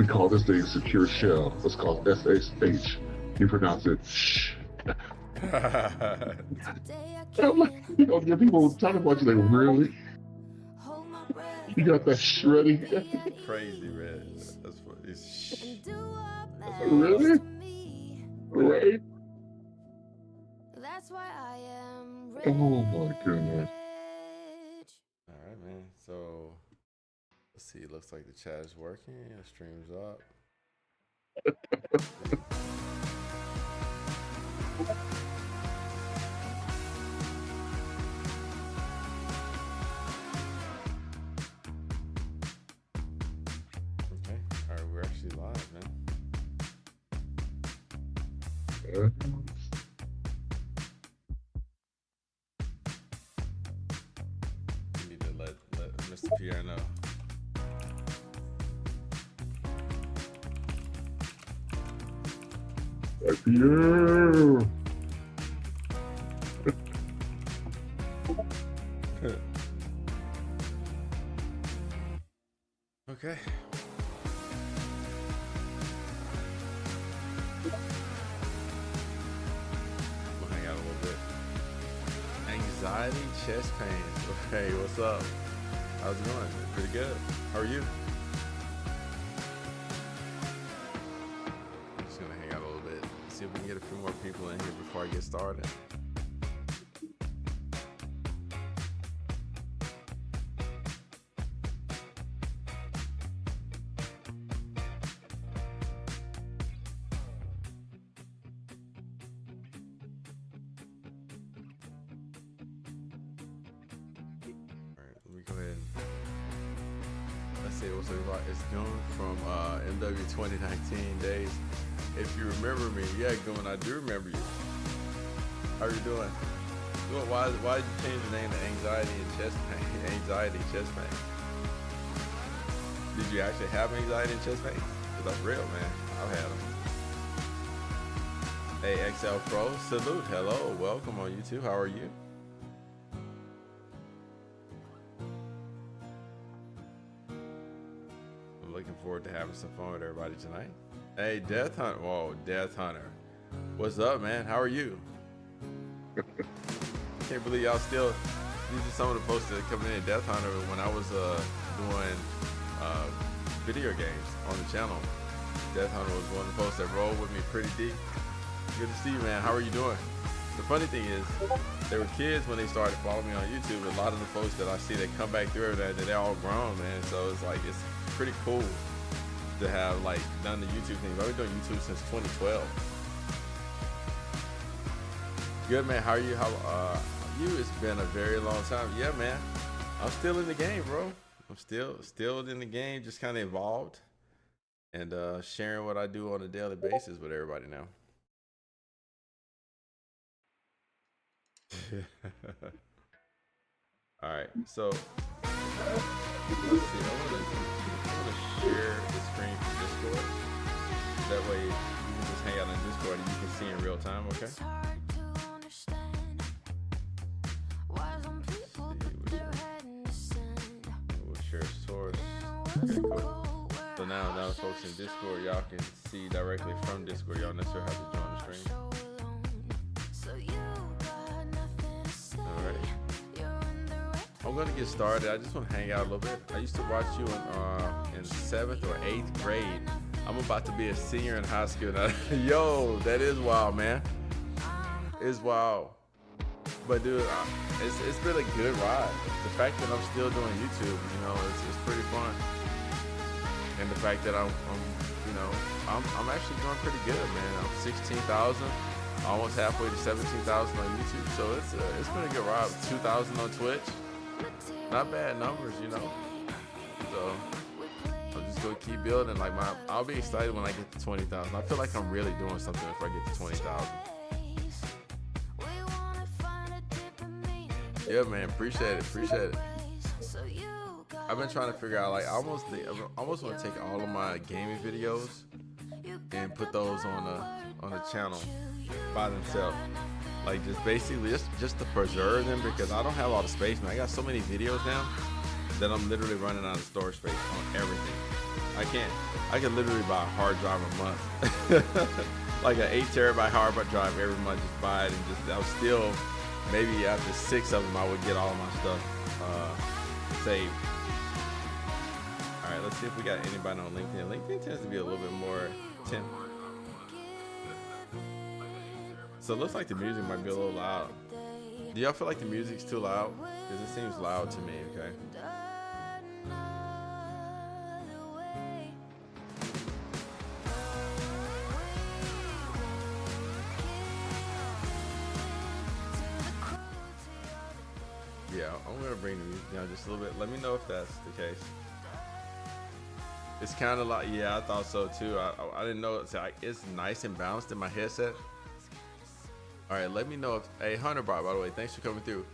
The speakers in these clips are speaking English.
We call this thing secure shell. It's called SSH. You pronounce it shh. I'm like, you know, the people talking about you like, really? You got that shredding? Crazy, man. That's what it's. Really? Right? Oh my goodness. All right, man. So let's see. It looks like the chat is working. The stream's up. Okay. All right, we're actually live, man. You need to let Mr. Pierre know. Pierre. Okay. We'll hang out a little bit. Anxiety, chest pains. Hey, what's up? How's it going? Pretty good. How are you? I'm just gonna hang out a little bit. See if we can get a few more people in here before I get started. Go ahead. Let's see what's it like. It's Goon from MW 2019 days. If you remember me, yeah, Goon, I do remember you. How are you doing? Why did you change the name to anxiety and chest pain? Anxiety, chest pain. Did you actually have anxiety and chest pain? Because that's real, man. I've had them. Hey, XL Pro, salute. Hello, welcome on YouTube. How are you? Looking forward to having some fun with everybody tonight. Hey, Death Hunter. Whoa, Death Hunter. What's up, man? How are you? Can't believe y'all still. These are some of the posts that come in. Death Hunter, when I was doing video games on the channel, Death Hunter was one of the posts that rolled with me pretty deep. Good to see you, man. How are you doing? The funny thing is, they were kids when they started following me on YouTube. A lot of the folks that I see that come back through that they're all grown, man. So it's like it's pretty cool to have like done the YouTube thing. I've been doing YouTube since 2012. Good, man. How are you? How you? It's been a very long time. Yeah, man. I'm still in the game, bro. I'm still in the game. Just kind of evolved and sharing what I do on a daily basis with everybody now. All right, so let's see. I want to share the screen from Discord. That way, you can just hang out on Discord and you can see in real time. Okay. We'll share source. Okay, cool. So now folks in Discord, y'all can see directly from Discord. Y'all necessarily have to join the stream. I'm gonna get started. I just want to hang out a little bit. I used to watch you in 7th or 8th grade. I'm about to be a senior in high school now. Yo, that is wild, man. It's wild. But dude, it's been a good ride. The fact that I'm still doing YouTube, you know, it's pretty fun. And the fact that I'm actually doing pretty good, man. I'm 16,000, almost halfway to 17,000 on YouTube. So it's been a good ride. 2,000 on Twitch. Not bad numbers, you know. So I'm just gonna keep building. Like I'll be excited when I get to 20,000. I feel like I'm really doing something if I get to 20,000. Yeah, man. Appreciate it. I've been trying to figure out, like, I almost want to take all of my gaming videos and put those on a channel by themselves. Like just basically just to preserve them, because I don't have a lot of space, man. I got so many videos now that I'm literally running out of storage space on everything. I I can't. I can literally buy a hard drive a month. Like an 8 terabyte hard drive every month, just buy it, and just I'll still, maybe after 6 of them I would get all of my stuff saved. All right, let's see if we got anybody on LinkedIn. LinkedIn tends to be a little bit more temp. So it looks like the music might be a little loud. Do y'all feel like the music's too loud? Because it seems loud to me, okay? Yeah, I'm gonna bring the music down just a little bit. Let me know if that's the case. It's kind of like, yeah, I thought so too. I didn't know it's nice and balanced in my headset. All right, let me know if, hey, Hunter Bar, by the way, thanks for coming through.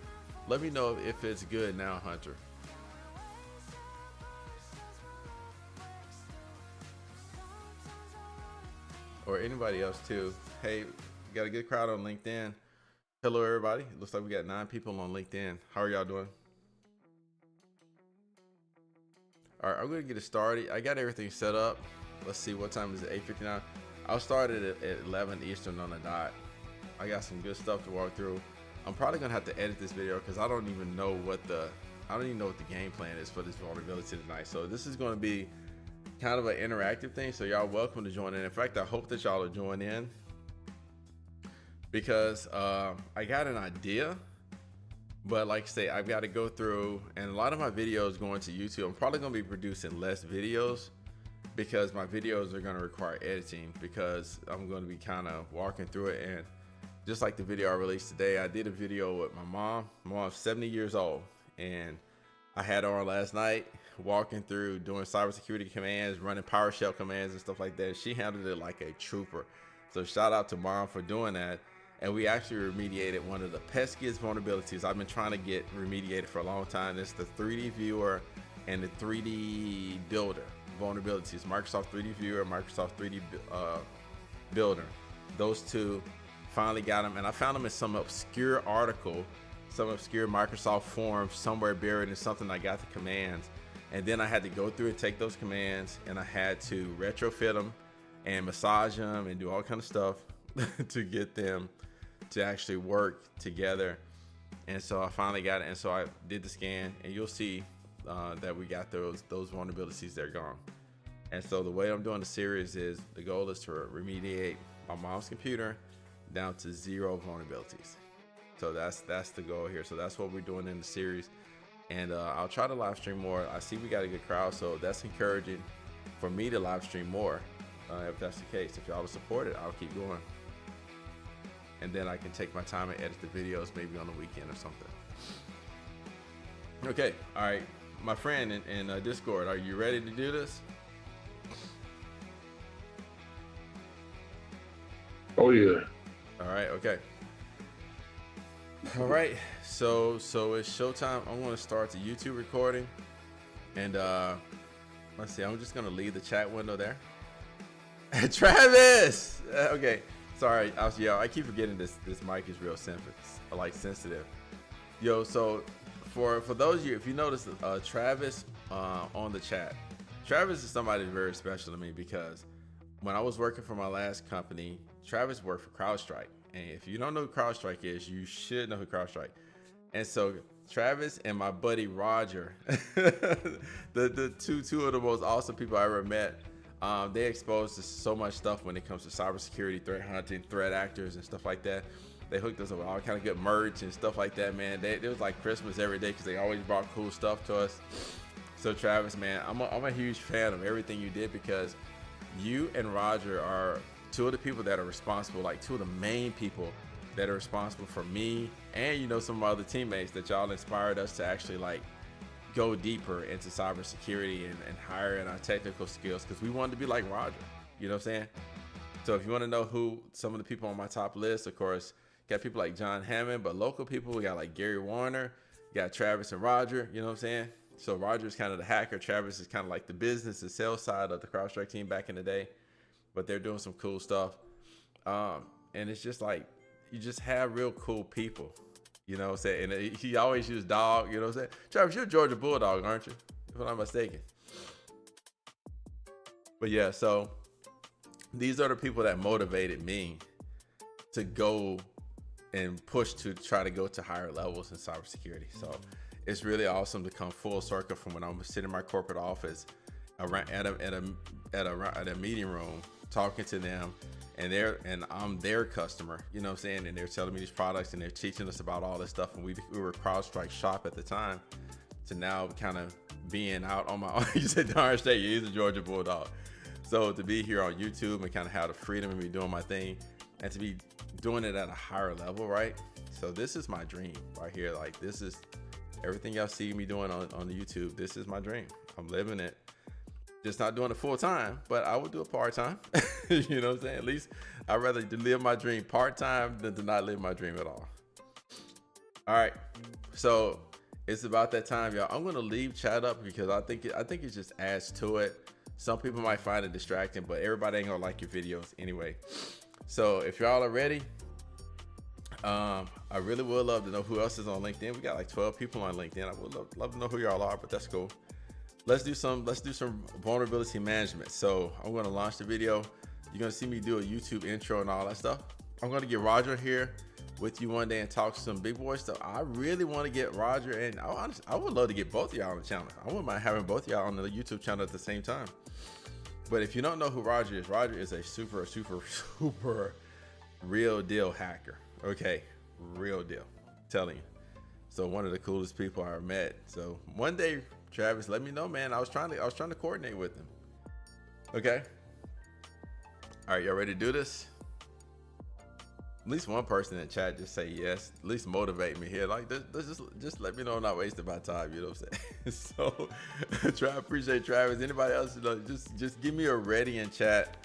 Let me know if it's good now, Hunter. Or anybody else too. Hey, we got a good crowd on LinkedIn. Hello, everybody. Looks like we got 9 people on LinkedIn. How are y'all doing? All right, I'm gonna get it started. I got everything set up. Let's see, what time is it? 8:59. I'll start it at 11 Eastern on the dot. I got some good stuff to walk through. I'm probably gonna have to edit this video because I don't even know what the game plan is for this vulnerability tonight. So this is gonna be kind of an interactive thing. So y'all welcome to join in. In fact, I hope that y'all will join in because I got an idea, but like I say, I've got to go through, and a lot of my videos going to YouTube. I'm probably gonna be producing less videos because my videos are gonna require editing because I'm gonna be kind of walking through it. And just like the video I released today, I did a video with my mom. My mom's 70 years old, and I had her on last night walking through doing cybersecurity commands, running PowerShell commands and stuff like that. She handled it like a trooper. So shout out to Mom for doing that. And we actually remediated one of the peskiest vulnerabilities I've been trying to get remediated for a long time. It's the 3D viewer and the 3D builder vulnerabilities. Microsoft 3D viewer, Microsoft 3D builder. Those two, finally got them. And I found them in some obscure article, some obscure Microsoft form somewhere buried in something. I got the commands. And then I had to go through and take those commands, and I had to retrofit them and massage them and do all kind of stuff to get them to actually work together. And so I finally got it, and so I did the scan, and you'll see that we got those vulnerabilities. They're gone. And so the way I'm doing the series is, the goal is to remediate my mom's computer down to 0 vulnerabilities. So that's the goal here. So that's what we're doing in the series, and I'll try to live stream more. I see we got a good crowd, so that's encouraging for me to live stream more. If that's the case, if y'all will support it, I'll keep going. And then I can take my time and edit the videos maybe on the weekend or something. Okay, all right. My friend in Discord, are you ready to do this? Oh, yeah. All right, okay. All right, so it's showtime. I'm going to start the YouTube recording. And let's see, I'm just going to leave the chat window there. Travis! Okay. Sorry, I keep forgetting this mic is real sensitive. Yo, so for those of you, if you notice Travis on the chat, Travis is somebody very special to me because when I was working for my last company, Travis worked for CrowdStrike. And if you don't know who CrowdStrike is, you should know who CrowdStrike. And so Travis and my buddy Roger, the two of the most awesome people I ever met. They exposed to so much stuff when it comes to cybersecurity, threat hunting, threat actors, and stuff like that. They hooked us up with all kind of good merch and stuff like that, man. It was like Christmas every day because they always brought cool stuff to us. So Travis, man, I'm a huge fan of everything you did because you and Roger are two of the people that are responsible, like two of the main people that are responsible for me and, some of my other teammates that y'all inspired us to actually like go deeper into cybersecurity and higher in our technical skills because we wanted to be like Roger, you know what I'm saying? So if you want to know who some of the people on my top list, of course, got people like John Hammond, but local people, we got like Gary Warner, got Travis and Roger, you know what I'm saying? So Roger is kind of the hacker, Travis is kind of like the business and sales side of the CrowdStrike team back in the day, but they're doing some cool stuff. And it's just like, you just have real cool people. You know what I'm saying? And he always used dog, you know what I'm saying? Travis, you're a Georgia Bulldog, aren't you? If I'm not mistaken. But yeah, so these are the people that motivated me to go and push to try to go to higher levels in cybersecurity. So it's really awesome to come full circle from when I'm sitting in my corporate office around at a meeting room talking to them, and I'm their customer, you know what I'm saying? And they're telling me these products and they're teaching us about all this stuff. And we were CrowdStrike Shop at the time, to now kind of being out on my own. You said darn straight, he's a Georgia Bulldog. So to be here on YouTube and kind of have the freedom of me doing my thing and to be doing it at a higher level, right? So this is my dream right here. Like, this is everything y'all see me doing on the YouTube. This is my dream. I'm living it. Just not doing it full time, but I would do it part time. You know what I'm saying? At least I'd rather live my dream part time than to not live my dream at all. All right. So it's about that time, y'all. I'm gonna leave chat up because I think it just adds to it. Some people might find it distracting, but everybody ain't gonna like your videos anyway. So if y'all are ready, I really would love to know who else is on LinkedIn. We got like 12 people on LinkedIn. I would love to know who y'all are, but that's cool. Let's do some vulnerability management. So I'm gonna launch the video. You're gonna see me do a YouTube intro and all that stuff. I'm gonna get Roger here with you one day and talk some big boy stuff. I really want to get Roger, and I would love to get both of y'all on the channel. I wouldn't mind having both of y'all on the YouTube channel at the same time. But if you don't know who Roger is a super real deal hacker. Okay, real deal. I'm telling you. So one of the coolest people I ever met. So one day, Travis, let me know, man. I was trying to coordinate with him. Okay. All right, y'all ready to do this? At least one person in chat just say yes. At least motivate me here. Like, just let me know I'm not wasting my time. You know what I'm saying? So, appreciate Travis. Anybody else? You know, just give me a ready in chat.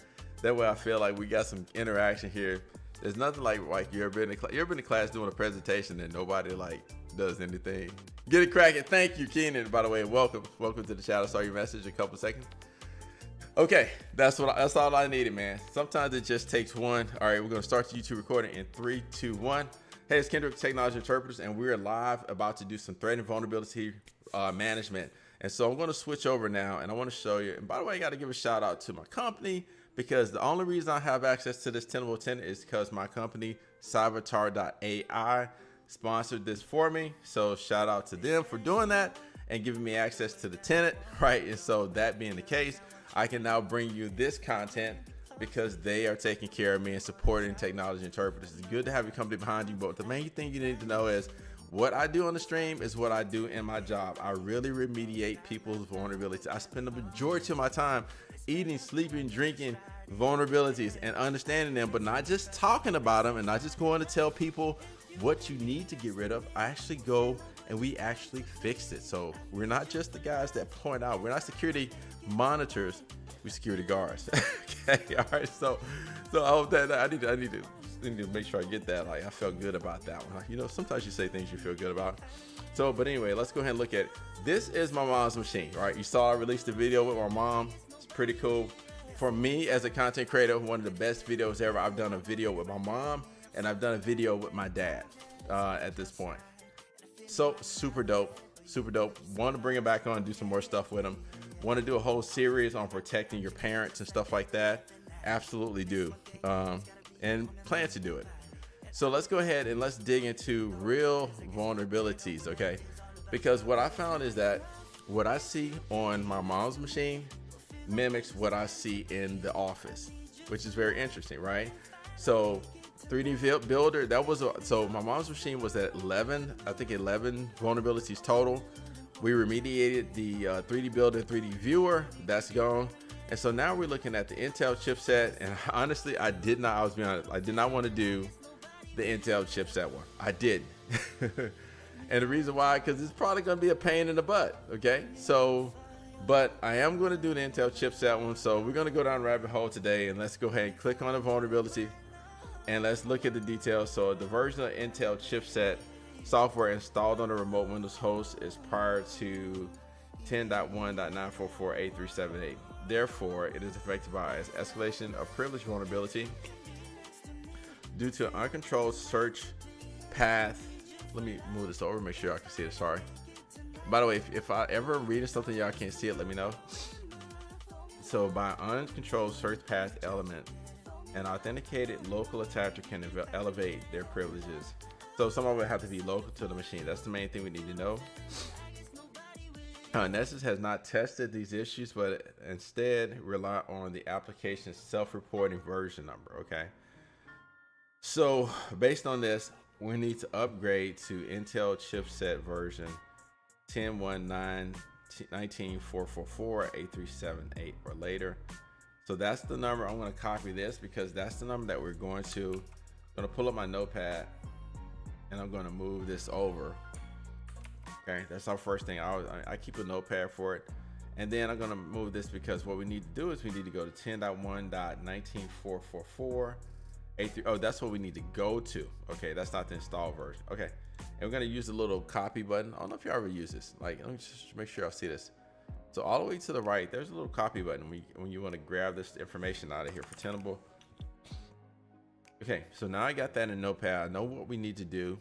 That way, I feel like we got some interaction here. There's nothing like you ever been in class doing a presentation and nobody like does anything. Get it cracking. Thank you, Keenan. By the way, welcome to the chat. I saw your message a couple seconds. Okay, that's all I needed, man. Sometimes it just takes one. All right, we're gonna start the YouTube recording in 3, 2, 1. Hey, it's Kendrick, Technology Interpreters, and we're live about to do some threat and vulnerability management. And so I'm gonna switch over now, and I want to show you. And by the way, I got to give a shout out to my company, because the only reason I have access to this tenable tenant is because my company, Cybertar.ai, sponsored this for me. So shout out to them for doing that and giving me access to the tenant, right? And so that being the case, I can now bring you this content because they are taking care of me and supporting Technology Interpreters. It's good to have your company behind you, but the main thing you need to know is what I do on the stream is what I do in my job. I really remediate people's vulnerabilities. I spend the majority of my time eating, sleeping, drinking vulnerabilities and understanding them, but not just talking about them and not just going to tell people what you need to get rid of. I actually go and we actually fix it. So we're not just the guys that point out. We're not security monitors. We're security guards. Okay. All right. So I hope that I need to make sure I get that. Like, I felt good about that one. You know, sometimes you say things you feel good about. So, but anyway, let's go ahead and look at it. This is my mom's machine. All right. You saw I released a video with my mom. It's pretty cool. For me as a content creator, one of the best videos ever. I've done a video with my mom and I've done a video with my dad at this point. So super dope. Want to bring it back on and do some more stuff with him. Want to do a whole series on protecting your parents and stuff like that. Absolutely do. And plan to do it. So let's go ahead and let's dig into real vulnerabilities, okay? Because what I found is that what I see on my mom's machine mimics what I see in the office, which is very interesting, right? So 3D Builder, so my mom's machine was at 11 vulnerabilities total. We remediated the 3D Builder and 3D Viewer, that's gone. And so now we're looking at the Intel chipset, and honestly, I did not want to do the Intel chipset one. I didn't. And the reason why, because it's probably going to be a pain in the butt, okay? So, but I am going to do the Intel chipset one. So we're going to go down the rabbit hole today, and let's go ahead and click on the vulnerability and let's look at the details. So the version of Intel chipset software installed on a remote Windows host is prior to 10.1.944.8378. Therefore, it is affected by escalation of privilege vulnerability due to an uncontrolled search path. Let me move this over, make sure y'all can see it. Sorry. By the way, if I ever read something y'all can't see it, let me know. So by uncontrolled search path element, an authenticated local attacker can elevate their privileges. So some of it have to be local to the machine. That's the main thing we need to know. Nessus has not tested these issues, but instead rely on the application's self-reporting version number. Okay. So based on this, we need to upgrade to Intel chipset version 10.1.19.444.8378 or later. So that's the number. I'm going to copy this because that's the number that we're going to. I'm going to pull up my notepad and I'm going to move this over. Okay, that's our first thing. I keep a notepad for it. And then I'm going to move this because what we need to do is we need to go to 10.1.19.444.83. Oh, that's what we need to go to. Okay, that's not the install version. Okay, and we're going to use the little copy button. I don't know if you ever use this. Like, let me just make sure I see this. So all the way to the right, there's a little copy button when you want to grab this information out of here for Tenable. Okay, so now I got that in Notepad. I know what we need to do.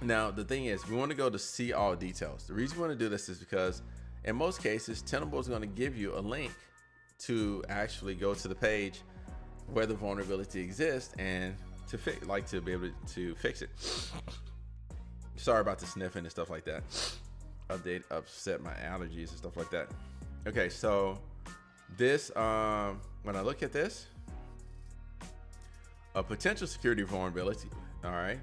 Now, the thing is, we want to go to see all details. The reason we want to do this is because in most cases, Tenable is going to give you a link to actually go to the page where the vulnerability exists and to fix, like to be able to fix it. Sorry about the sniffing and stuff like that. Upset my allergies and stuff like that. Okay, so this, when I look at this, a potential security vulnerability, all right,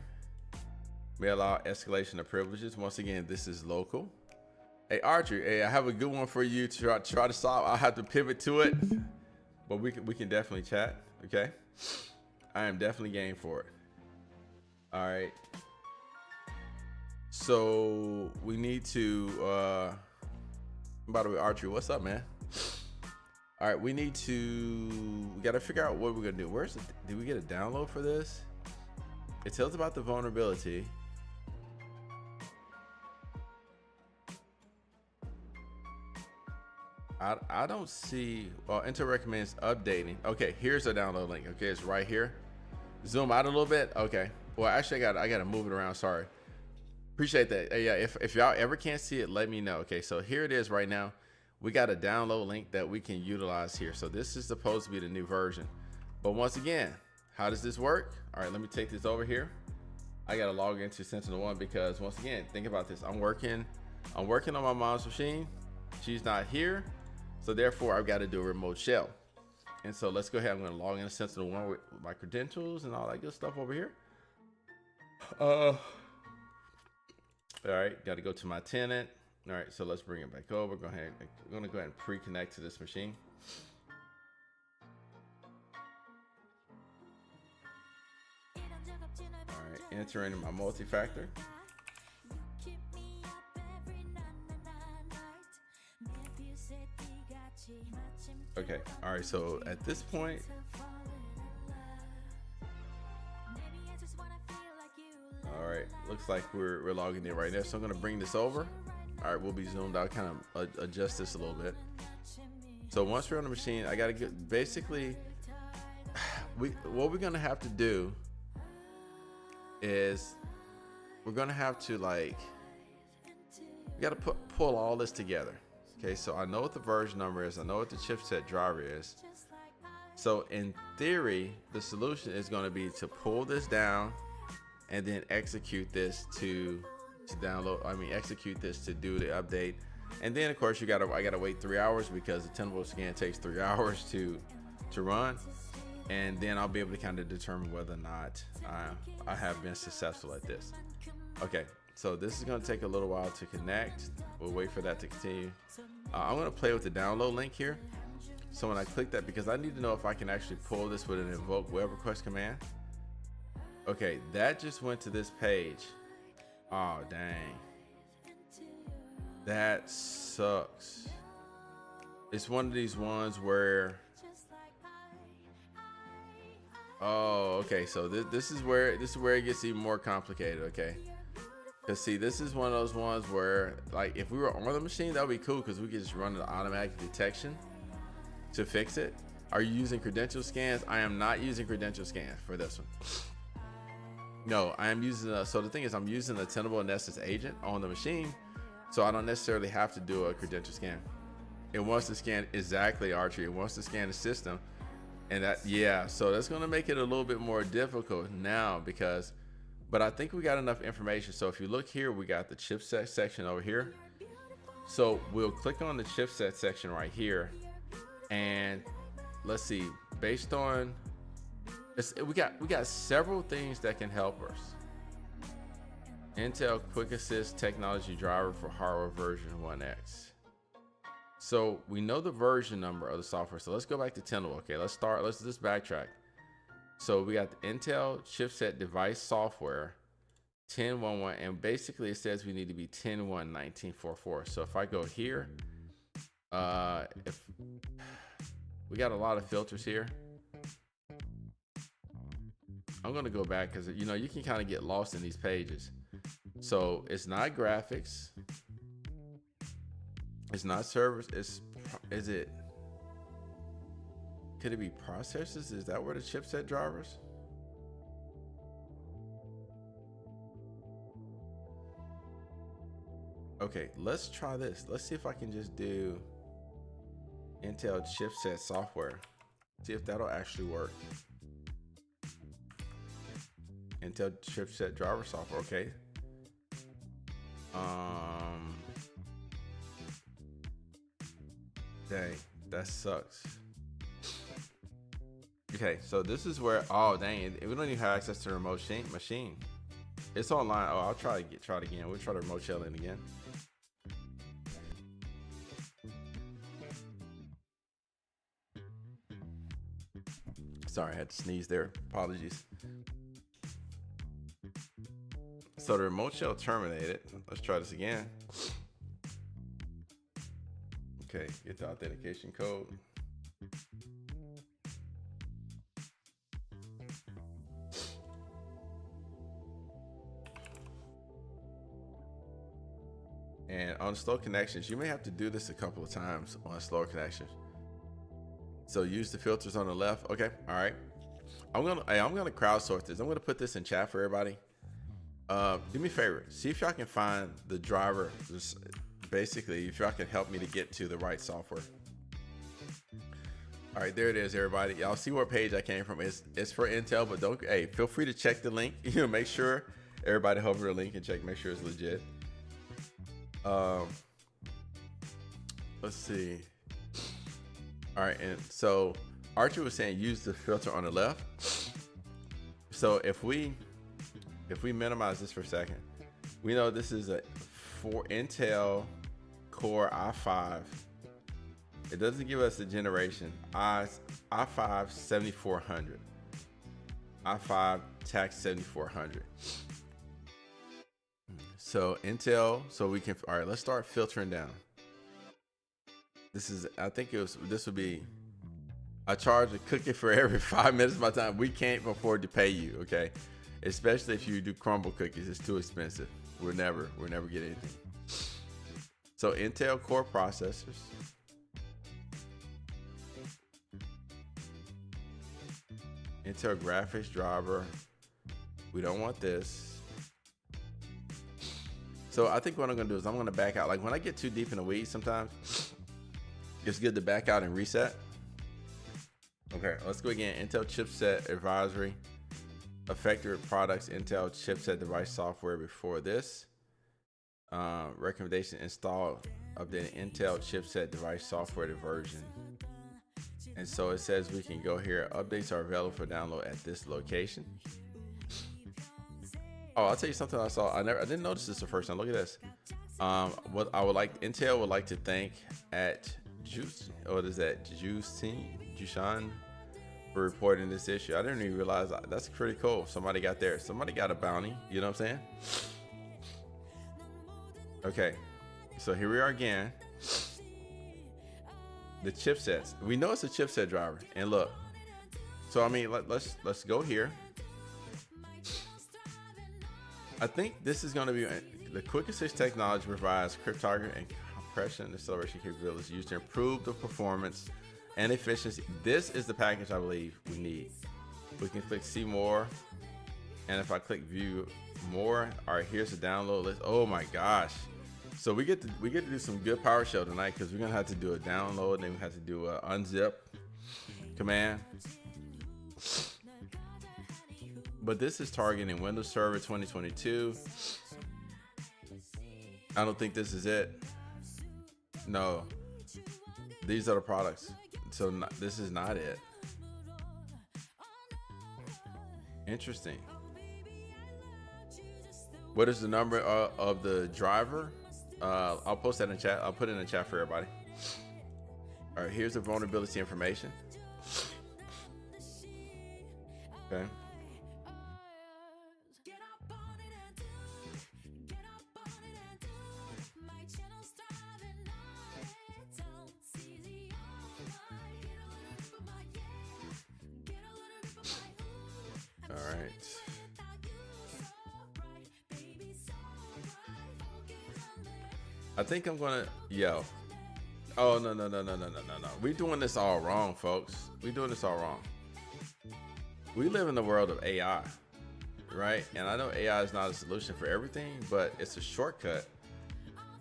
may allow escalation of privileges. Once again, this is local. Hey Archer, hey, I have a good one for you to try to solve. I'll have to pivot to it, but we can definitely chat. Okay, I am definitely game for it. All right. So we need to, by the way, Archer, what's up, man? All right, we got to figure out what we're gonna do. Did we get a download for this? It tells about the vulnerability. I don't see, well, Intel recommends updating. Okay, here's a download link. Okay, it's right here. Zoom out a little bit. Okay, well, actually I gotta move it around, sorry. Appreciate that. Yeah, if y'all ever can't see it, let me know. Okay, so here it is right now. We got a download link that we can utilize here. So this is supposed to be the new version. But once again, how does this work? All right, let me take this over here. I gotta log into SentinelOne because once again, think about this. I'm working on my mom's machine. She's not here. So therefore I've got to do a remote shell. And so let's go ahead. I'm gonna log into SentinelOne with my credentials and all that good stuff over here. All right, got to go to my tenant. All right, so let's bring it back over. Go ahead. I'm gonna go ahead and pre-connect to this machine. All right, enter in my multi-factor. Okay, all right, so at this point, all right, looks like we're logging in right now. So I'm gonna bring this over. All right, we'll be zoomed out, kind of adjust this a little bit. So once we're on the machine, I gotta get, basically, what we're gonna have to do is we're gonna have to we gotta pull all this together. Okay, so I know what the version number is. I know what the chipset driver is. So in theory, the solution is going to be to pull this down and then execute this to execute this to do the update. And then of course I gotta wait 3 hours because the Tenable scan takes 3 hours to run. And then I'll be able to kind of determine whether or not I have been successful at this. Okay. So this is going to take a little while to connect. We'll wait for that to continue. I'm going to play with the download link here. So when I click that, because I need to know if I can actually pull this with an invoke web request command. Okay, that just went to this page. Oh, dang. That sucks. It's one of these ones where, oh, okay. So this is where it gets even more complicated. Okay. Cause see, this is one of those ones where, like, if we were on the machine, that would be cool because we could just run the automatic detection to fix it. Are you using credential scans? I am not using credential scans for this one. No, I am using so the thing is, I'm using the Tenable Nessus agent on the machine, so I don't necessarily have to do a credential scan. It wants to scan, exactly, Archie. It wants to scan the system. And that, yeah, so that's going to make it a little bit more difficult now because, but I think we got enough information. So if you look here, we got the chipset section over here. So we'll click on the chipset section right here. And let's see, based on, we got several things that can help us. Intel Quick Assist Technology Driver for hardware version 1X. So we know the version number of the software. So let's go back to Tenable. Okay, let's just backtrack. So we got the Intel chipset device software 10.1.1, and basically it says we need to be 10.1.19.4.4. So if I go here, if we got a lot of filters here, I'm gonna go back because you know you can kind of get lost in these pages. So it's not graphics. It's not servers. Is it? Could it be processors? Is that where the chipset drivers? Okay, let's try this. Let's see if I can just do Intel chipset software. See if that'll actually work. Intel chipset driver software. Okay. Dang, that sucks. Okay, so this is where, oh dang, we don't even have access to the remote machine. It's online. Oh, I'll try it again. We'll try to remote shell in again. Sorry, I had to sneeze there. Apologies. So the remote shell terminated. Let's try this again. Okay, get the authentication code. And on slow connections, you may have to do this a couple of times on slower connections. So use the filters on the left. Okay, all right. I'm gonna crowdsource this. I'm gonna put this in chat for everybody. Do me a favor. See if y'all can find the driver. Basically, if y'all can help me to get to the right software. All right, there it is, everybody. Y'all see what page I came from. It's for Intel, but don't. Hey, feel free to check the link. You know, make sure everybody hover the link and check. Make sure it's legit. Let's see. All right, and so Archie was saying use the filter on the left. So if we minimize this for a second, we know this is a Intel Core i5. It doesn't give us the generation. i5 7400. i5 tax 7400. So Intel, so we can, all right, let's start filtering down. This is, I think this would be, I charge a cookie for every 5 minutes of my time. We can't afford to pay you, okay? Especially if you do crumble cookies, it's too expensive. We'll never get anything. So Intel Core processors. Intel graphics driver. We don't want this. So I think what I'm gonna do is I'm gonna back out. Like when I get too deep in the weeds sometimes, it's good to back out and reset. Okay, let's go again. Intel chipset advisory. Affected products, Intel chipset device software before this. Recommendation, install updated Intel chipset device software to version. And so it says we can go here. Updates are available for download at this location. Oh, I'll tell you something I saw. I didn't notice this the first time. Look at this. What I would like, Intel would like to thank at Jushan for reporting this issue. I didn't even realize that's pretty cool. Somebody got a bounty. You know what I'm saying? Okay, so here we are again. The chipsets. We know it's a chipset driver. And look, so I mean, let's go here. I think this is going to be the Quick Assist technology provides cryptography and compression and acceleration capabilities used to improve the performance and efficiency. This is the package I believe we need. We can click see more, and if I click view more, all right, here's the download list. Oh my gosh, So we get to do some good PowerShell tonight, because we're gonna have to do a download, then we have to do a unzip command. But this is targeting Windows Server 2022. I don't think this is it. No, these are the products. So this is not it. Interesting. What is the number of the driver? I'll post that in chat. I'll put it in the chat for everybody. All right, here's the vulnerability information. Okay. All right. I think I'm gonna, oh, no. We're doing this all wrong, folks. We're doing this all wrong. We live in the world of AI, right? And I know AI is not a solution for everything, but it's a shortcut.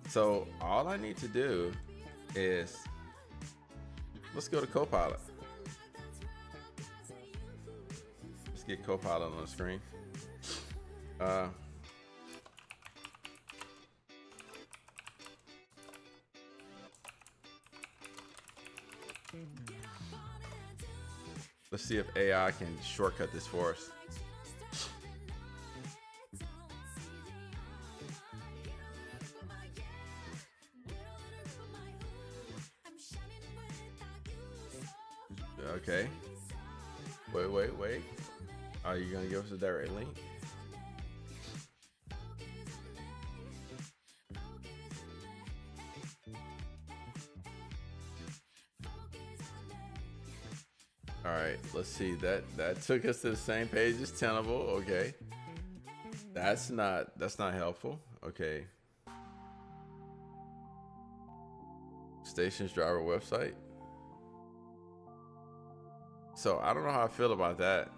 So all I need to do is, let's go to Copilot. Let's get Copilot on the screen. Let's see if AI can shortcut this for us. Okay. Wait. Are you gonna give us a direct link? All right, let's see. That took us to the same page as Tenable. Okay, that's not helpful. Okay, stations driver website. So I don't know how I feel about that.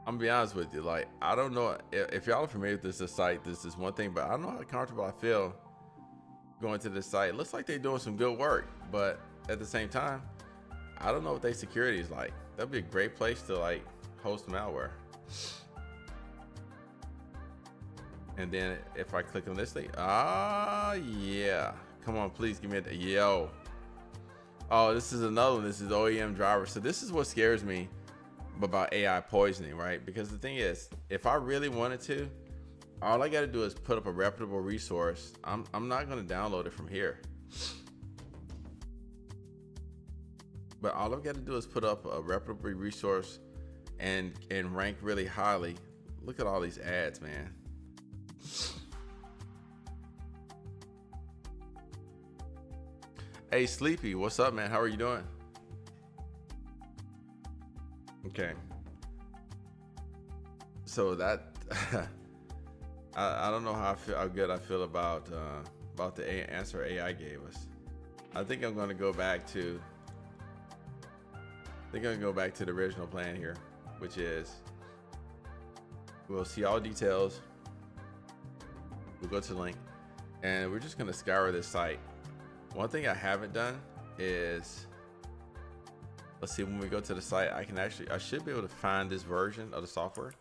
I'm gonna be honest with you. Like, I don't know if y'all are familiar with this site. This is one thing, but I don't know how comfortable I feel going to this site. It looks like they're doing some good work, but at the same time, I don't know what their security is like. That'd be a great place to like host malware. And then if I click on this thing, yeah, come on, please give me a yo. Oh, this is another one. This is OEM driver. So this is what scares me about AI poisoning, right? Because the thing is, if I really wanted to, all I got to do is put up a reputable resource. I'm not going to download it from here. But all I've got to do is put up a reputable resource and rank really highly. Look at all these ads, man. Hey, Sleepy, what's up, man? How are you doing? Okay. So that I don't know how good I feel about the answer AI gave us. I think I'm going to go back to. I think I'm gonna go back to the original plan here, which is we'll see all details. We'll go to the link, and we're just gonna scour this site. One thing I haven't done is, let's see, when we go to the site, I should be able to find this version of the software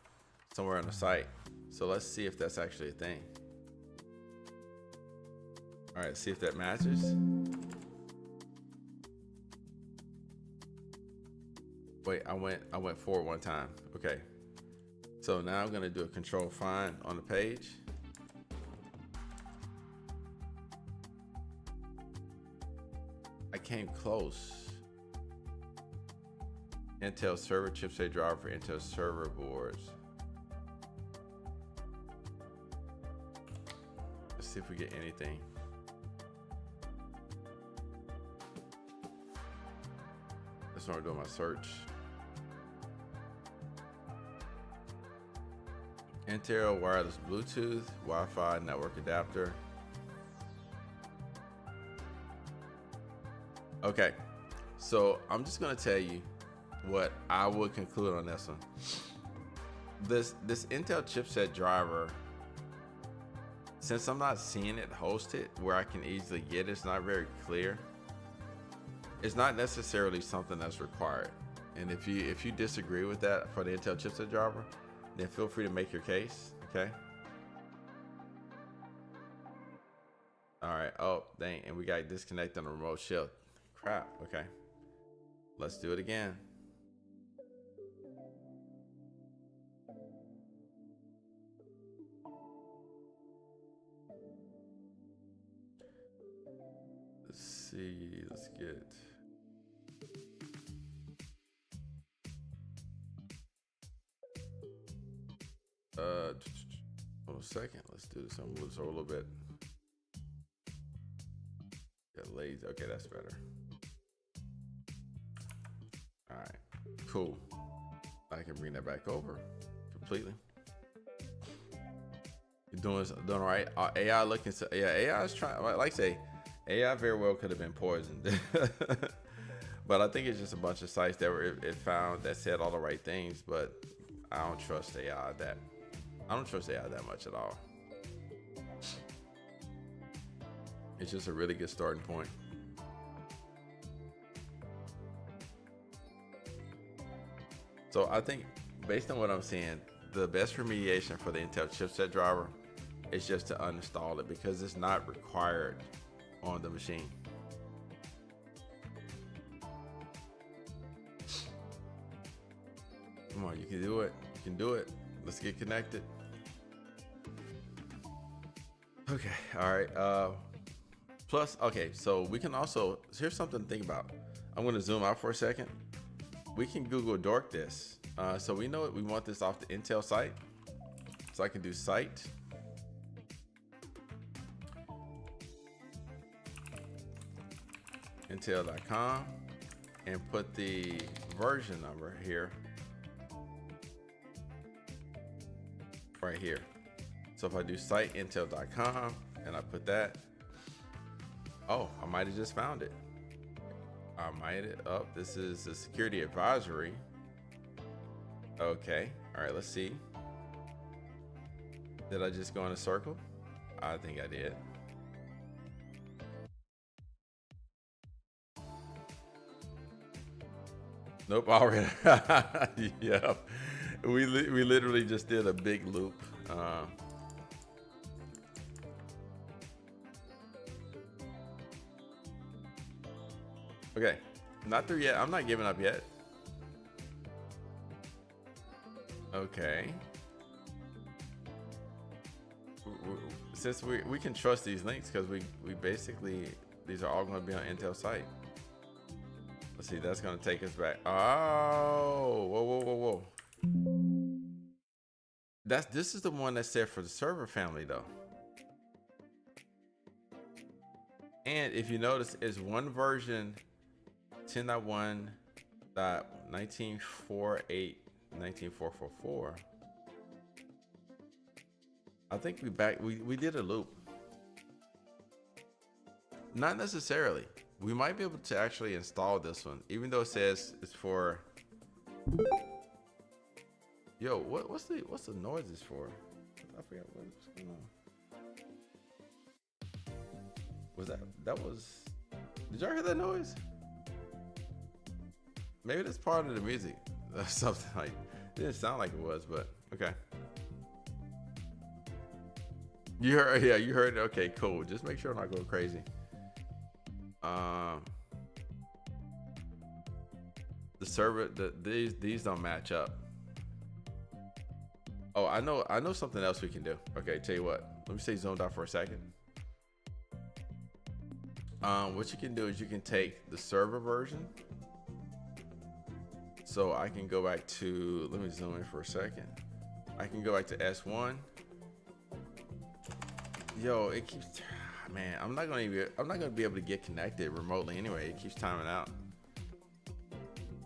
somewhere on the site. So let's see if that's actually a thing. All right, see if that matches. Wait, I went forward one time. Okay. So now I'm gonna do a control find on the page. I came close. Intel server chipset driver for Intel server boards. Let's see if we get anything. That's what I'm doing my search. Intel wireless Bluetooth, Wi-Fi network adapter. Okay, so I'm just gonna tell you what I would conclude on this one. This Intel chipset driver since I'm not seeing it hosted where I can easily get it, it's not very clear. It's not necessarily something that's required. And if you disagree with that for the Intel chipset driver, then feel free to make your case. Okay. All right. Oh, dang. And we got disconnected on the remote shell. Crap. Okay. Let's do it again. Let's see. Let's get. Hold on a second. Let's do this. I'm gonna move this over a little bit. Get lazy. Okay, that's better. All right, cool. I can bring that back over completely. You're doing all right. AI looking. Yeah, AI is trying. Like I say, AI very well could have been poisoned. But I think it's just a bunch of sites that it found that said all the right things. But I don't trust AI that. I don't trust AI that much at all. It's just a really good starting point. So I think based on what I'm seeing, the best remediation for the Intel chipset driver is just to uninstall it because it's not required on the machine. Come on, you can do it. You can do it. Let's get connected. Okay, all right. Plus, okay, so we can also, here's something to think about. I'm gonna zoom out for a second. We can Google dork this. So we know we want this off the Intel site. So I can do site. Intel.com and put the version number here. Right here. So if I do site intel.com and I put that, oh, I might have just found it. I might have, oh, this is the security advisory. Okay, all right, let's see. Did I just go in a circle? I think I did. Nope, already. Yep. We literally just did a big loop. Okay, not through yet. I'm not giving up yet. Okay. Since we can trust these links because we basically, these are all going to be on Intel site. Let's see, that's going to take us back. Oh, whoa. This is the one that's there for the server family though. And if you notice, it's one version 10.1.1948.19444. I think we did a loop. Not necessarily. We might be able to actually install this one, even though it says it's for. Yo, what's the noises for? I forgot what's going on. Was that was? Did y'all hear that noise? Maybe that's part of the music. Something like it didn't sound like it was, but okay. You heard? Yeah, you heard it. Okay, cool. Just make sure I'm not going crazy. The server, these don't match up. Oh, I know something else we can do. Okay, tell you what. Let me stay zoomed out for a second. What you can do is you can take the server version. So I can go back to, let me zoom in for a second. I can go back to S1. Yo, it keeps, man, I'm not gonna be able to get connected remotely anyway. It keeps timing out.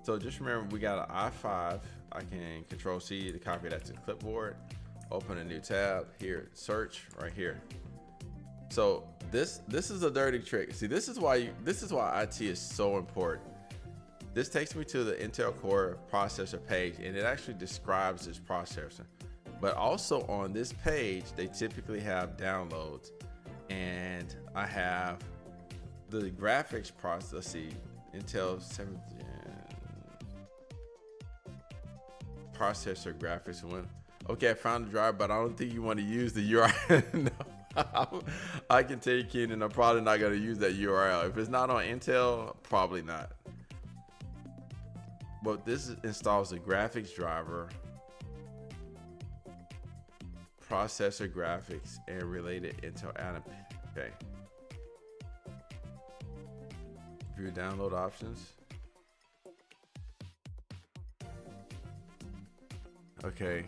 So just remember, we got an i5. I can Control C to copy that to the clipboard. Open a new tab here, search right here. So this is a dirty trick. See, this is why IT is so important. This takes me to the Intel Core processor page, and it actually describes this processor. But also on this page, they typically have downloads, and I have the graphics process. Let's see, Intel 7th gen processor graphics one. Okay, I found the drive, but I don't think you want to use the URL. No, I can tell you, Keenan, I'm probably not going to use that URL. If it's not on Intel, probably not. But this installs the graphics driver, processor graphics, and related Intel add-in. Okay. View download options. Okay.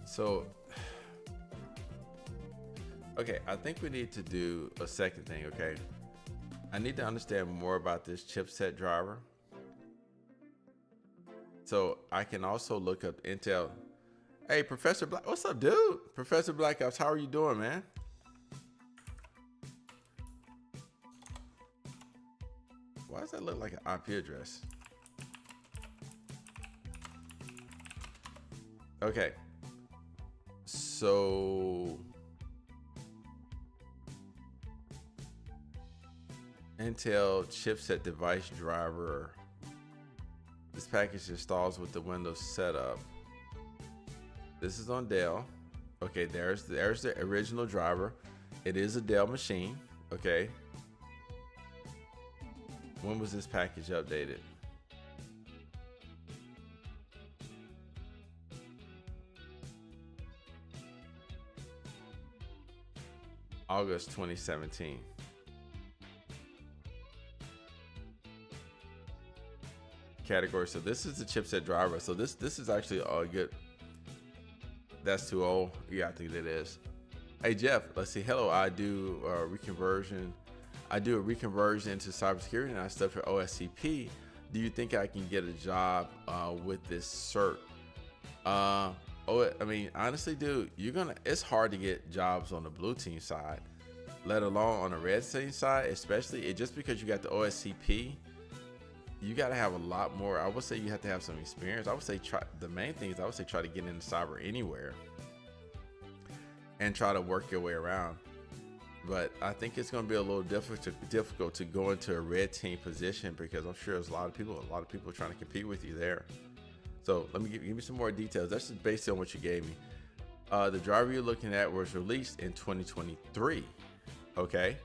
So, okay, I think we need to do a second thing, okay? I need to understand more about this chipset driver. So I can also look up Intel. Hey, Professor Black, what's up, dude? Professor Black Ops, how are you doing, man? Why does that look like an IP address? Okay. So Intel chipset device driver. This package installs with the Windows setup. This is on Dell. Okay, there's the original driver. It is a Dell machine. Okay. When was this package updated? August 2017. Category. So this is the chipset driver. So this is actually a good. That's too old. Yeah, I think that is. Hey Jeff, let's see. Hello, I do reconversion. I do a reconversion into cybersecurity, and I study for OSCP. Do you think I can get a job with this cert? I mean, honestly, dude, it's hard to get jobs on the blue team side, let alone on the red team side, especially just because you got the OSCP, you got to have a lot more. I would say you have to have some experience. I would say the main thing is I would say try to get into cyber anywhere and try to work your way around. But I think it's going to be a little difficult to go into a red team position because I'm sure there's a lot of people trying to compete with you there. So let me give me some more details. That's just based on what you gave me. The driver you're looking at was released in 2023. Okay.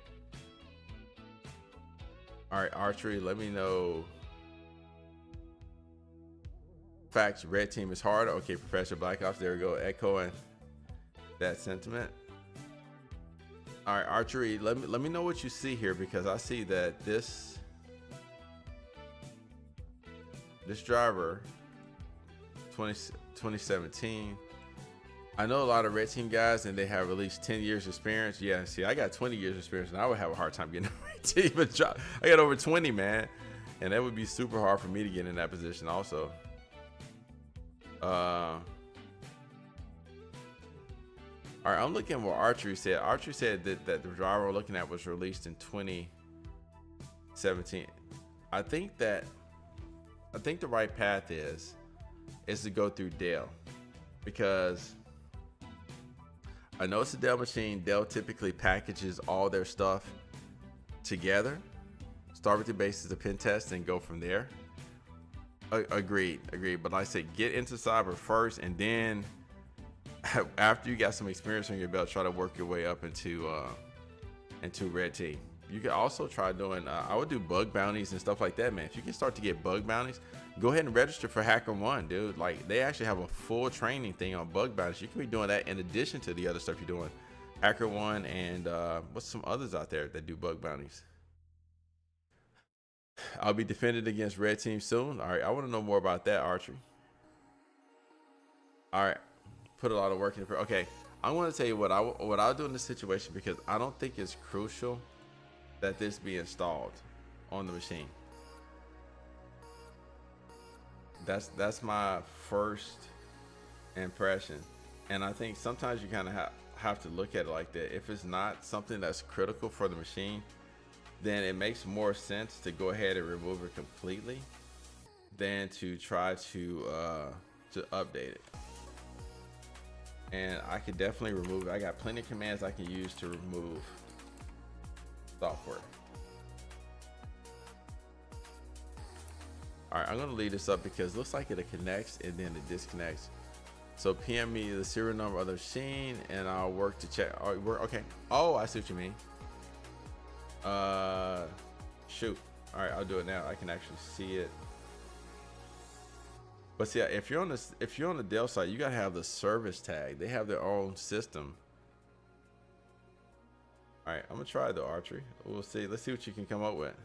All right, Archery, let me know. Facts, red team is harder. Okay, Professor Black Ops, there we go, echoing that sentiment. All right, Archery, let me know what you see here, because I see that this driver 2017. I know a lot of red team guys and they have at least 10 years experience. Yeah, see, I got 20 years experience and I would have a hard time getting a red team a job. I got over 20, man, and that would be super hard for me to get in that position also. All right, I'm looking at what Archery said. Archery said that the driver we're looking at was released in 2017. I think the right path is to go through Dell, because I know it's a Dell machine. Dell typically packages all their stuff together, start with the basis of pen test and go from there. Agreed. But like I said, get into cyber first, and then after you got some experience on your belt, try to work your way up into red team. You can also try doing, I would do bug bounties and stuff like that, man. If you can start to get bug bounties, go ahead and register for HackerOne, dude. Like, they actually have a full training thing on bug bounties. You can be doing that in addition to the other stuff you're doing. HackerOne and what's some others out there that do bug bounties? I'll be defended against red team soon. All right, I want to know more about that, Archery. All right, put a lot of work in. Okay, I want to tell you what I'll do in this situation, because I don't think it's crucial that this be installed on the machine. That's my first impression. And I think sometimes you kind of have to look at it like that. If it's not something that's critical for the machine, then it makes more sense to go ahead and remove it completely than to try to update it. And I could definitely remove it. I got plenty of commands I can use to remove software. All right, I'm gonna leave this up because it looks like it connects and then it disconnects. So PM me the serial number of the machine and I'll work to check. Oh, okay. Oh, I see what you mean. Shoot. All right, I'll do it now. I can actually see it. But see, if you're on the Dell site, you gotta have the service tag. They have their own system. All right, I'm gonna try the archery. We'll see. Let's see what you can come up with.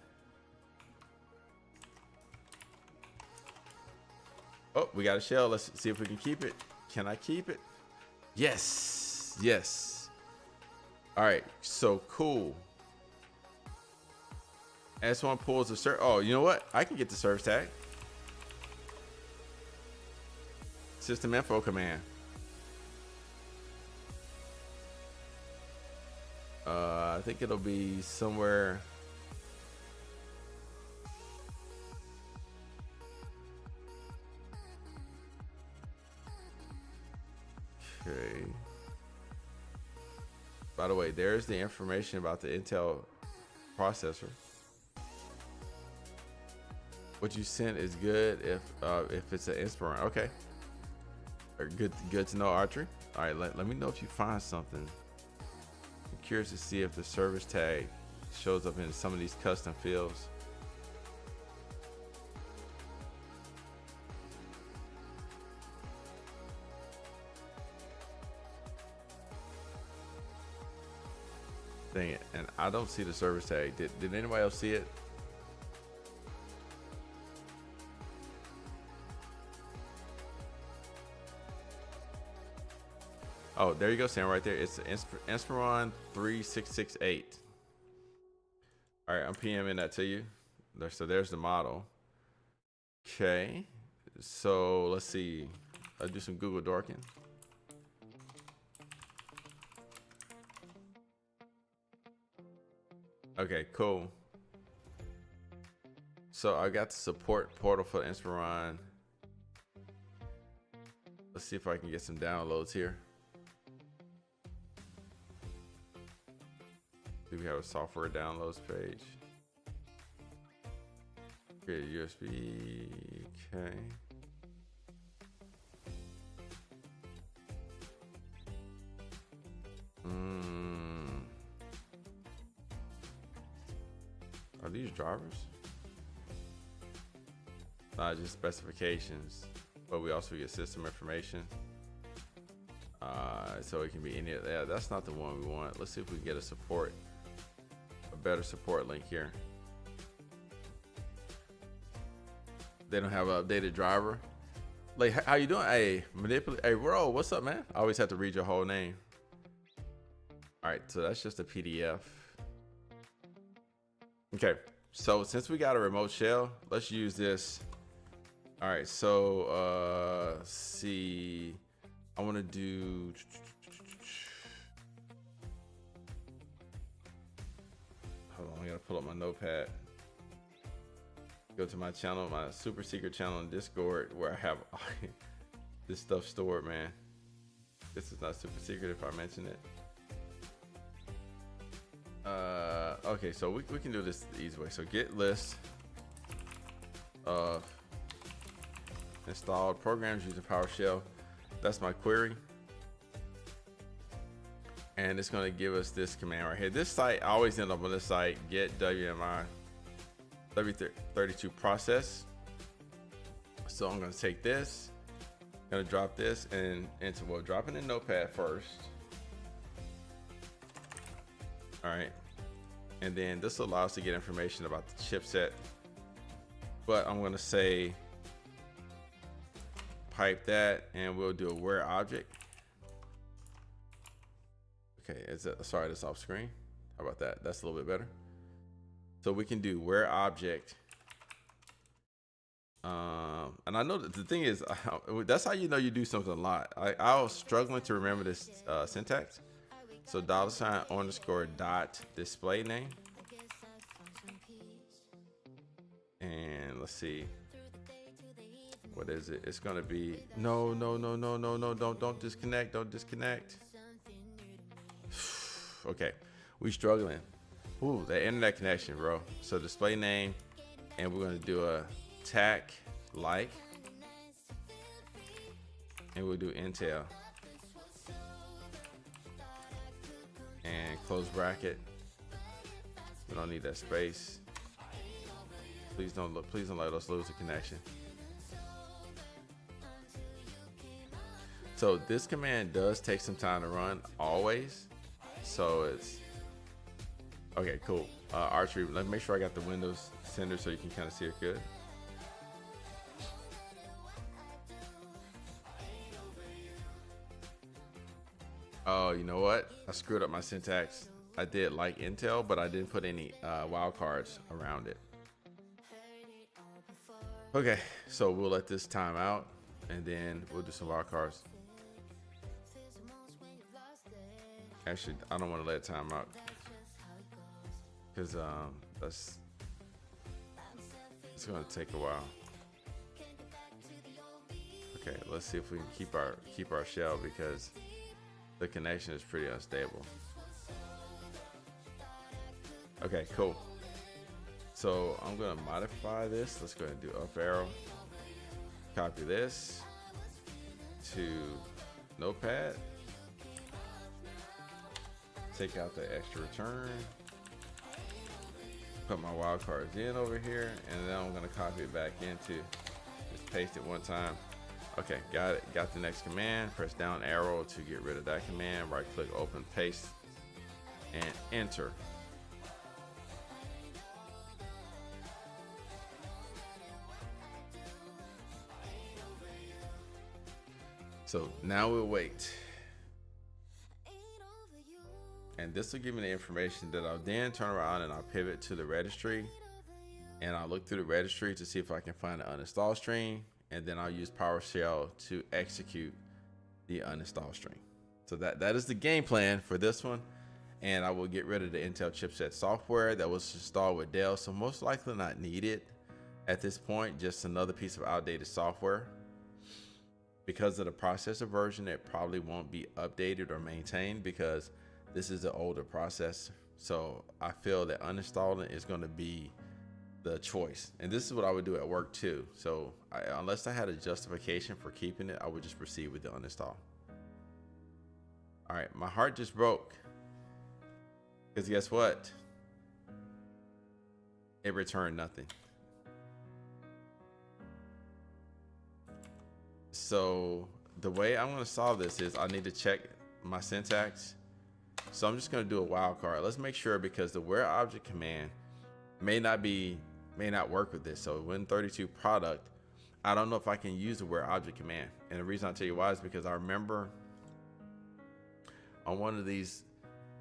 Oh, we got a shell. Let's see if we can keep it. Can I keep it? Yes. Yes. All right. So cool. S1 pulls the service. Oh, you know what? I can get the service tag. System info command. I think it'll be somewhere. Okay. By the way, there's the information about the Intel processor. What you sent is good if it's an Inspiron. Okay. Good to know, Archery. All right, let me know if you find something. I'm curious to see if the service tag shows up in some of these custom fields. Dang it, and I don't see the service tag. Did anybody else see it? Oh, there you go, Sam, right there. It's Inspiron 3668. All right, I'm PMing that to you. So there's the model. Okay, so let's see. I'll do some Google dorking. Okay, cool. So I got the support portal for Inspiron. Let's see if I can get some downloads here. Do we have a software downloads page? Create a USB. Okay. Are these drivers? Not just specifications, but we also get system information. So it can be any of that. That's not the one we want. Let's see if we can get a better support link here. They don't have an updated driver. Like, how you doing? Hey, Hey, bro, what's up, man? I always have to read your whole name. All right, so that's just a PDF. Okay, so since we got a remote shell, let's use this. All right, so let's see. I want to do. Hold on, I gotta pull up my notepad. Go to my channel, my super secret channel in Discord, where I have this stuff stored, man. This is not super secret if I mention it. Okay, so we can do this the easy way. So git list of installed programs using PowerShell. That's my query. And it's gonna give us this command right here. This site, I always end up on this site, get WMI W32 process. So I'm gonna take this, gonna drop this and into, well, drop it in Notepad first. All right, and then this allows us to get information about the chipset, but I'm gonna say pipe that and we'll do a where object. Okay, sorry, that's off screen. How about that? That's a little bit better. So we can do where object And I know that the thing is, that's how you know you do something a lot. I was struggling to remember this syntax. So $_ display name. And let's see. What is it? It's gonna be no, don't disconnect, don't disconnect. Okay, we struggling. Ooh, that internet connection, bro. So display name, and we're gonna do a tac like, and we'll do Intel and close bracket. We don't need that space. Please don't let us lose the connection. So this command does take some time to run always. So it's okay, cool. Archery, let me make sure I got the Windows sender so you can kind of see it good. Oh, you know what? I screwed up my syntax. I did like Intel, but I didn't put any wildcards around it. Okay, so we'll let this time out and then we'll do some wildcards. Actually, I don't want to let it time out because it's going to take a while. Okay, let's see if we can keep our shell because the connection is pretty unstable. Okay, cool. So I'm gonna modify this. Let's go ahead and do up arrow. Copy this to Notepad. Take out the extra return. Put my wildcards in over here, and then I'm gonna copy it back into. Just paste it one time. Okay, got it. Got the next command. Press down arrow to get rid of that command. Right click, open, paste, and enter. So now we'll wait. And this will give me the information that I'll then turn around and I'll pivot to the registry. And I'll look through the registry to see if I can find an uninstall string. And then I'll use PowerShell to execute the uninstall string. So that is the game plan for this one. And I will get rid of the Intel chipset software that was installed with Dell. So most likely not needed at this point, just another piece of outdated software. Because of the processor version, it probably won't be updated or maintained because this is an older processor. So I feel that uninstalling is going to be the choice. And this is what I would do at work too. So unless I had a justification for keeping it, I would just proceed with the uninstall. All right, my heart just broke. Because guess what? It returned nothing. So the way I'm going to solve this is I need to check my syntax. So I'm just going to do a wildcard. Let's make sure, because the where object command may not work with this. So Win32 product, I don't know if I can use the where object command. And the reason I'll tell you why is because I remember on one of these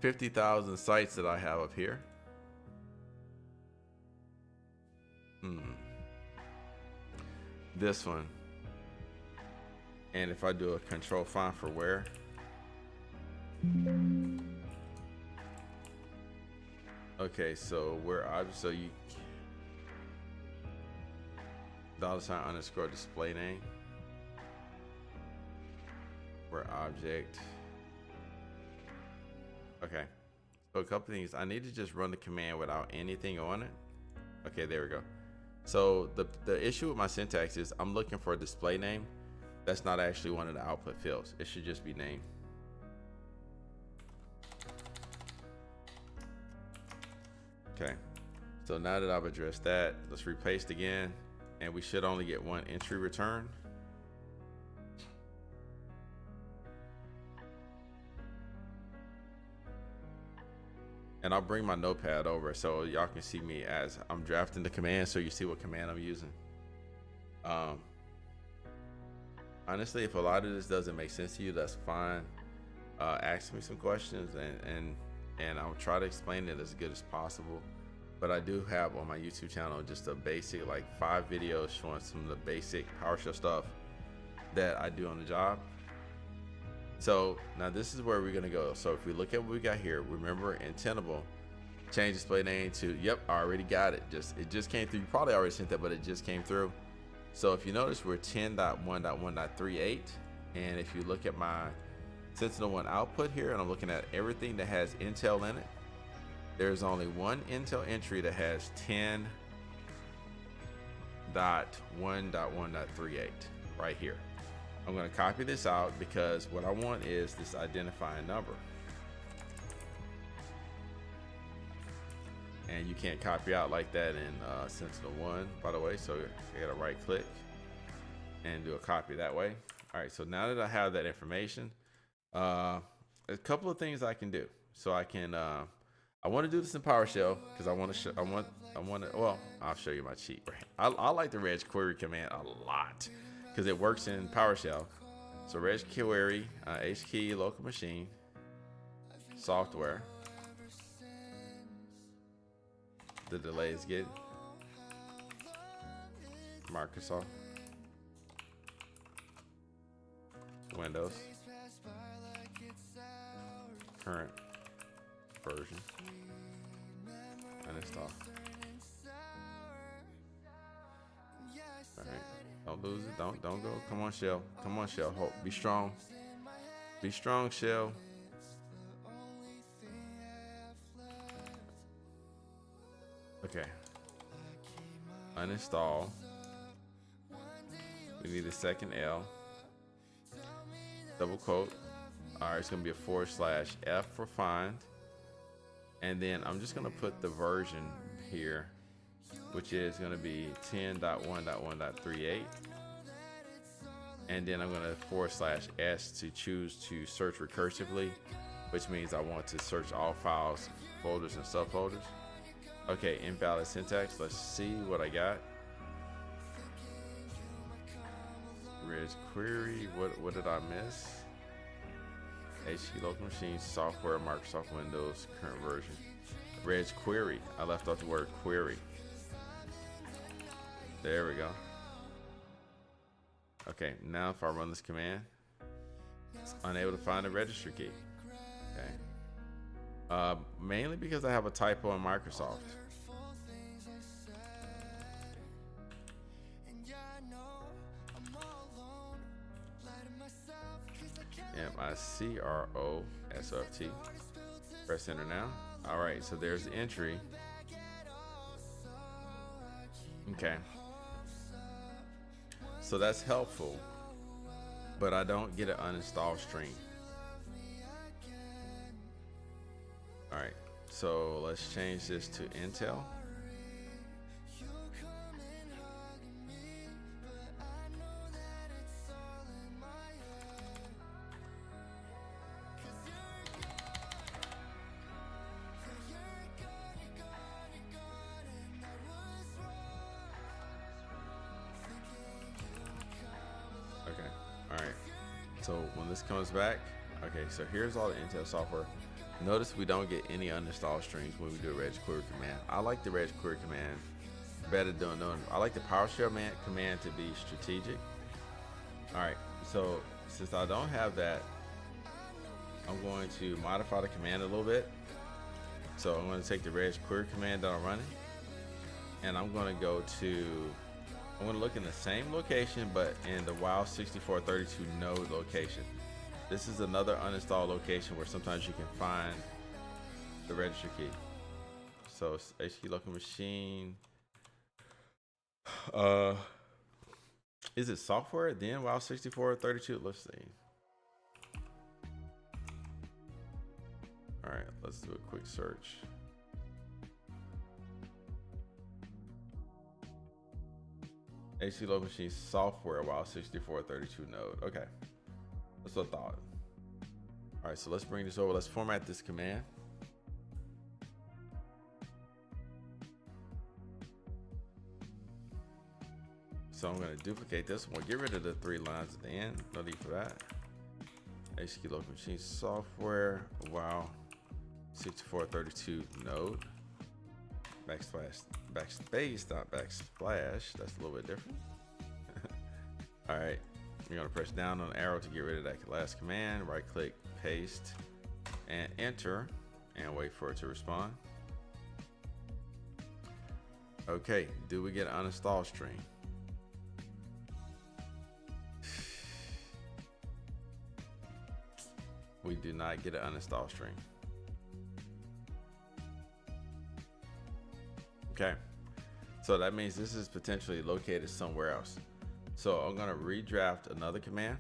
50,000 sites that I have up here. This one. And if I do a control find for where, okay, so where object, so you $_ display name, where object. Okay, so a couple things. I need to just run the command without anything on it. Okay, there we go. So the issue with my syntax is I'm looking for a display name. That's not actually one of the output fields. It should just be name. Okay, so now that I've addressed that, let's repaste again, and we should only get one entry return. And I'll bring my notepad over so y'all can see me as I'm drafting the command, so you see what command I'm using. Honestly, if a lot of this doesn't make sense to you, that's fine. Ask me some questions and I'll try to explain it as good as possible. but I do have on my YouTube channel just a basic, like 5 videos showing some of the basic PowerShell stuff that I do on the job. So now this is where we're gonna go. So if we look at what we got here, remember intentable, change display name to, yep, I already got it. It just came through. You probably already sent that, but it just came through. So if you notice, we're 10.1.1.38, and if you look at my Sentinel-1 output here, and I'm looking at everything that has Intel in it, there's only one Intel entry that has 10.1.1.38 right here. I'm going to copy this out because what I want is this identifying number. And you can't copy out like that in Sentinel-1, by the way. So I got to right click and do a copy that way. All right, so now that I have that information, a couple of things I can do. So I can, I want to do this in PowerShell because I want to, well, I'll show you my cheat. I like the reg query command a lot because it works in PowerShell. So reg query, HKey local machine, software. The delay is good. Microsoft, Windows, current version, uninstall. All right, don't lose it. Don't go. Come on, Shell. Come on, Shell. Hope. Be strong. Be strong, Shell. Okay. Uninstall. We need a second L. Double quote. All right, it's gonna be a /F for find. And then I'm just gonna put the version here, which is gonna be 10.1.1.38. And then I'm gonna /S to choose to search recursively, which means I want to search all files, folders, and subfolders. Okay, invalid syntax. Let's see what I got. Reg query. What did I miss? HT local machine, software, Microsoft Windows, current version. Reg query. I left off the word query. There we go. Okay, now if I run this command, it's unable to find the register key. Okay. Mainly because I have a typo in Microsoft. MICROSOFT. Press enter now. All right, so there's the entry. Okay. So that's helpful, but I don't get an uninstall string. All right, so let's change this to Intel. Okay, all right. So when this comes back, okay, so here's all the Intel software. Notice we don't get any uninstall strings when we do a reg query command. I like the reg query command better than I like the PowerShell command to be strategic. All right, so since I don't have that, I'm going to modify the command a little bit. So I'm going to take the reg query command that I'm running, and I'm going to go to, I'm going to look in the same location, but in the WIL6432 node location. This is another uninstall location where sometimes you can find the register key. So it's HT local machine. Is it software then WIL6432? Let's see. All right, let's do a quick search. HT local machine software WIL6432 node. Okay. That's what I thought. All right, so let's bring this over. Let's format this command. So I'm going to duplicate this one. Get rid of the 3 lines at the end. No need for that. HT local machine software WIL6432 node. backspace, not backsplash. That's a little bit different. All right, you're gonna press down on the arrow to get rid of that last command. Right click, paste, and enter, and wait for it to respond. Okay, do we get an uninstall string? We do not get an uninstall string. Okay, so that means this is potentially located somewhere else. So I'm gonna redraft another command.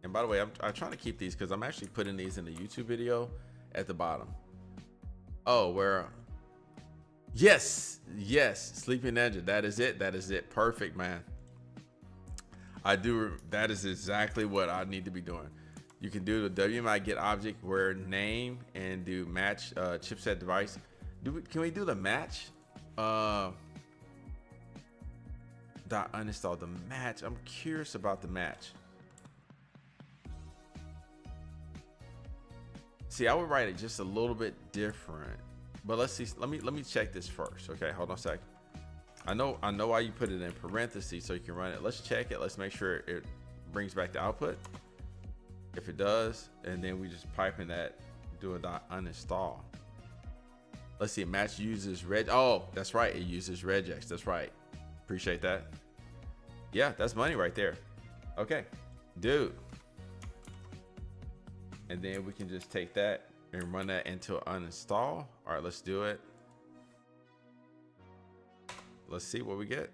And by the way, I'm trying to keep these because I'm actually putting these in the YouTube video at the bottom. Oh, where? Yes, Sleeping Ninja. That is it. Perfect, man. That is exactly what I need to be doing. You can do the WMI get object where name and do match chipset device. Can we do the match? Dot uninstall the match. I'm curious about the match. See, I would write it just a little bit different, but let's see. Let me check this first. Okay, hold on a sec. I know why you put it in parentheses so you can run it. Let's check it. Let's make sure it brings back the output. If it does, and then we just pipe in that, do a dot uninstall. Let's see, match uses reg. Oh, that's right. It uses regex. That's right. Appreciate that. Yeah, that's money right there. Okay, dude. And then we can just take that and run that into uninstall. All right, let's do it. Let's see what we get.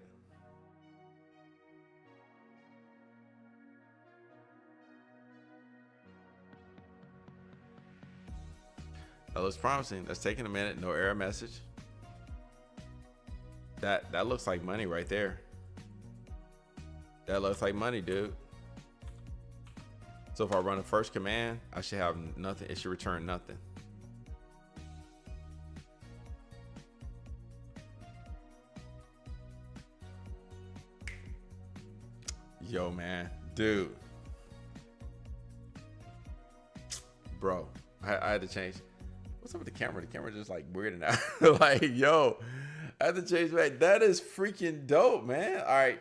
That looks promising. That's taking a minute. No error message. That looks like money right there. That looks like money, dude. So if I run the first command, I should have nothing. It should return nothing. Yo, man, dude. Bro, I had to change. What's up with the camera? The camera just like weirding out. Like, yo, I had to change back. That is freaking dope, man. All right.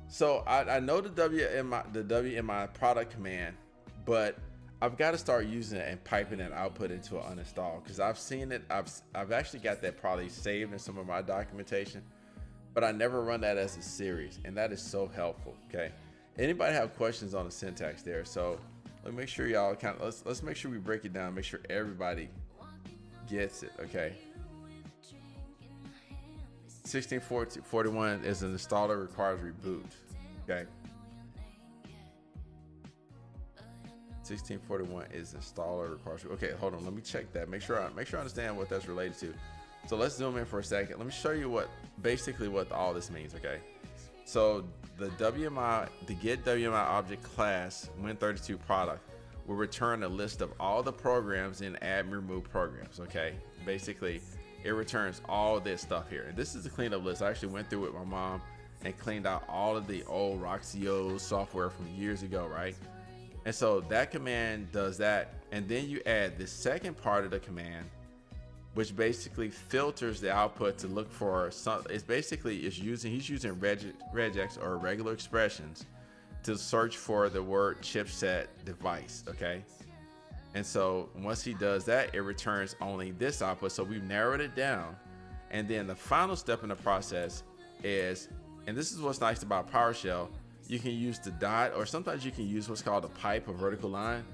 So I know the W in my product command, but I've got to start using it and piping that output into an uninstall because I've seen it. I've actually got that probably saved in some of my documentation, but I never run that as a series, and that is so helpful. Okay. Anybody have questions on the syntax there? So let me make sure y'all let's make sure we break it down. Make sure everybody gets it. Okay. 1641 is an installer requires reboot. Okay. 1641 is installer requires. Okay, hold on. Let me check that. Make sure I understand what that's related to. So let's zoom in for a second. Let me show you basically what all this means. Okay. So the get WMI object class Win32 product will return a list of all the programs in add and remove programs. Okay. Basically, it returns all this stuff here. And this is the cleanup list. I actually went through it with my mom and cleaned out all of the old Roxio software from years ago, right? And so that command does that. And then you add the second part of the command, which basically filters the output to look for some. He's using regex or regular expressions to search for the word chipset device. Okay. And so once he does that, it returns only this output. So we've narrowed it down. And then the final step in the process is, and this is what's nice about PowerShell, you can use the dot, or sometimes you can use what's called a pipe, a vertical line.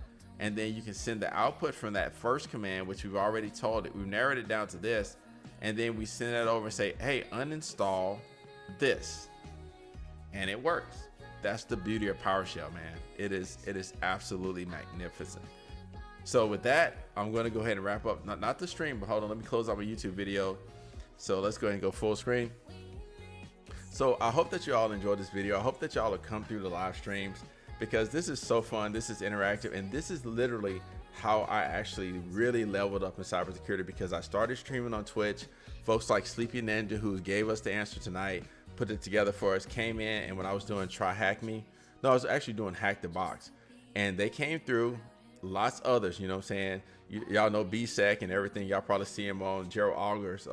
And then you can send the output from that first command, which we've already told it. We've narrowed it down to this. And then we send that over and say, hey, uninstall this. And it works. That's the beauty of PowerShell, man. It is absolutely magnificent. So with that, I'm going to go ahead and wrap up. Not the stream, but hold on. Let me close out my YouTube video. So let's go ahead and go full screen. So I hope that you all enjoyed this video. I hope that y'all will come through the live streams because this is so fun. This is interactive. And this is literally how I actually really leveled up in cybersecurity because I started streaming on Twitch. Folks like Sleepy Ninja, who gave us the answer tonight, put it together for us, came in. And when I was doing Try Hack Me, no, I was actually doing Hack the Box. And they came through. lots others, you know what I'm saying? Y'all know BSEC and everything. Y'all probably see him on Gerald Auger's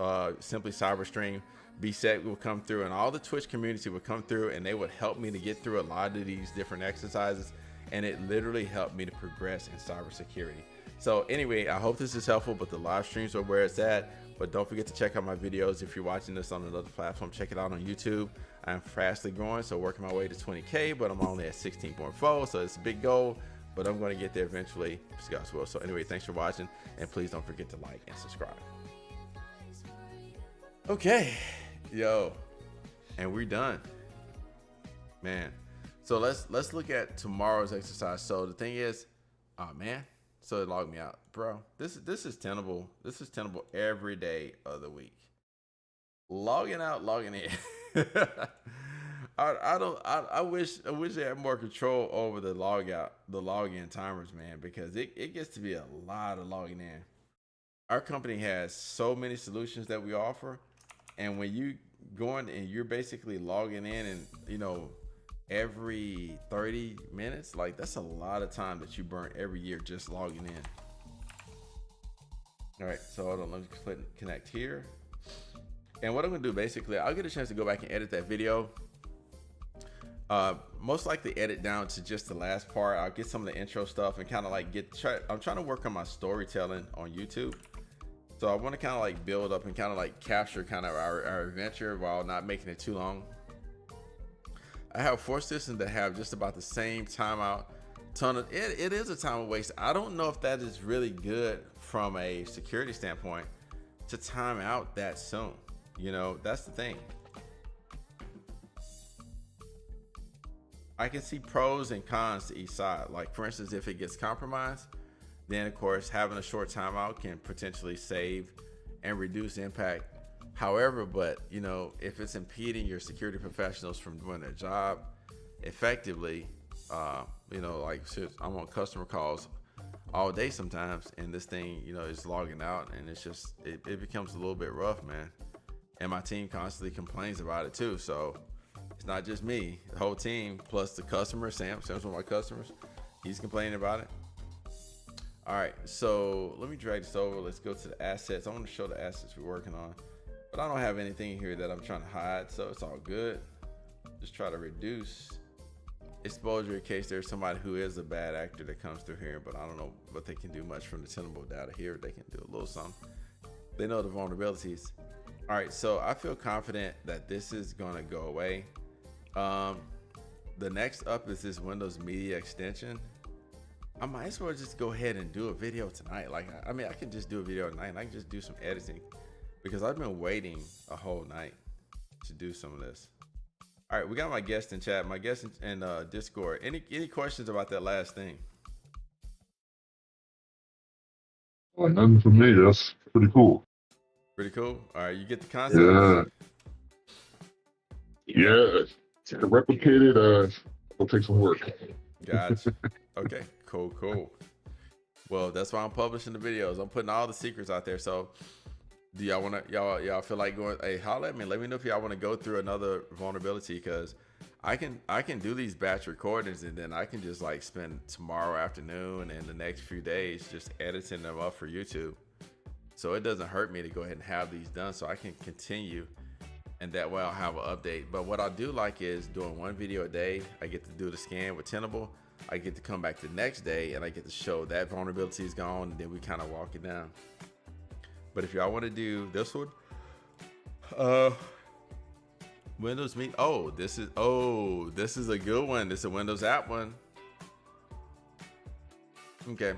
Simply Cyber Stream. BSEC will come through, and all the Twitch community would come through, and they would help me to get through a lot of these different exercises, and it literally helped me to progress in cybersecurity. So anyway, I hope this is helpful, but the live streams are where it's at. But don't forget to check out my videos. If you're watching this on another platform, check it out on YouTube. I'm fastly growing, so working my way to 20K, but I'm only at 16.4, so it's a big goal, but I'm going to get there eventually, God's will. So anyway, thanks for watching, and please don't forget to like and subscribe. Okay, yo, and we're done, man. So let's look at tomorrow's exercise. So the thing is, oh man, so it logged me out, bro. This is tenable. This is tenable every day of the week. Logging out, logging in. I wish they had more control over the login timers, man, because it gets to be a lot of logging in. Our company has so many solutions that we offer, and when you go in and you're basically logging in, and you know, every 30 minutes, like that's a lot of time that you burn every year just logging in. All right, so hold on, let me click connect here. And what I'm gonna do, basically, I'll get a chance to go back and edit that video. Most likely edit down to just the last part. I'll get some of the intro stuff and kind of like I'm trying to work on my storytelling on YouTube. So I want to kind of like build up and kind of like capture kind of our adventure while not making it too long. I have 4 systems that have just about the same timeout. It is a time waste. I don't know if that is really good from a security standpoint to time out that soon. You know, that's the thing. I can see pros and cons to each side. Like for instance, if it gets compromised, then of course having a short timeout can potentially save and reduce impact. However, but you know, if it's impeding your security professionals from doing their job effectively, you know, like I'm on customer calls all day sometimes, and this thing, you know, is logging out, and it's just it becomes a little bit rough, man. And my team constantly complains about it too. So it's not just me, the whole team, plus the customer, Sam's one of my customers. He's complaining about it. All right, so let me drag this over. Let's go to the assets. I want to show the assets we're working on, but I don't have anything here that I'm trying to hide, so it's all good. Just try to reduce exposure in case there's somebody who is a bad actor that comes through here, but I don't know what they can do much from the tenable data here. They can do a little something. They know the vulnerabilities. All right, so I feel confident that this is gonna go away. The next up is this Windows Media extension. I might as well just go ahead and do a video tonight. Like, I mean, I can just do a video tonight and I can just do some editing because I've been waiting a whole night to do some of this. All right, we got my guest in chat, my guest in Discord. Any questions about that last thing? Nothing for me. That's pretty cool. Pretty cool. All right, you get the concept. Yeah. To replicate it, it'll take some work. Gotcha. Okay, cool. Well, that's why I'm publishing the videos. I'm putting all the secrets out there. So do y'all want to, y'all feel like going, hey, holla at me. Let me know if y'all want to go through another vulnerability, because I can do these batch recordings, and then I can just like spend tomorrow afternoon and the next few days just editing them up for YouTube. So it doesn't hurt me to go ahead and have these done so I can continue, and that way I'll have an update. But what I do like is doing one video a day. I get to do the scan with Tenable. I get to come back the next day and I get to show that vulnerability is gone, and then we kind of walk it down. But if y'all want to do this one, Windows Meet. This is a good one. This is a Windows app one. Okay,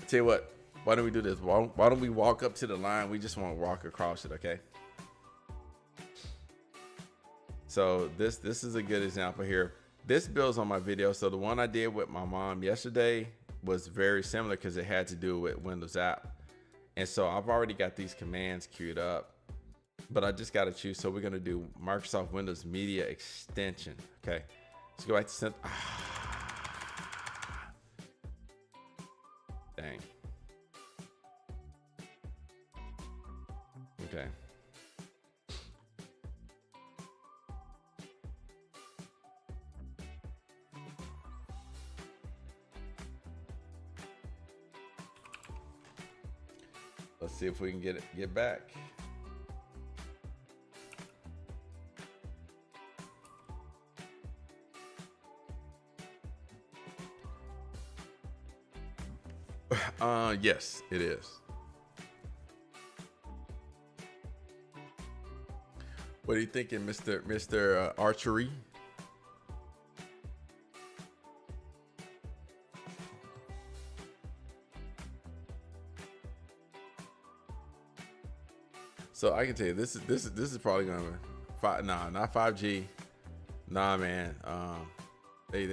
tell you what. Why don't we do this? Why don't we walk up to the line? We just want to walk across it, okay? So this is a good example here. This builds on my video. So the one I did with my mom yesterday was very similar because it had to do with Windows app. And so I've already got these commands queued up, but I just got to choose. So we're going to do Microsoft Windows Media Extension. Okay, let's go back to dang. Okay. Let's see if we can get back. Yes, it is. What are you thinking, Mr. Archery? So I can tell you, this is probably gonna not 5G. Nah, man. They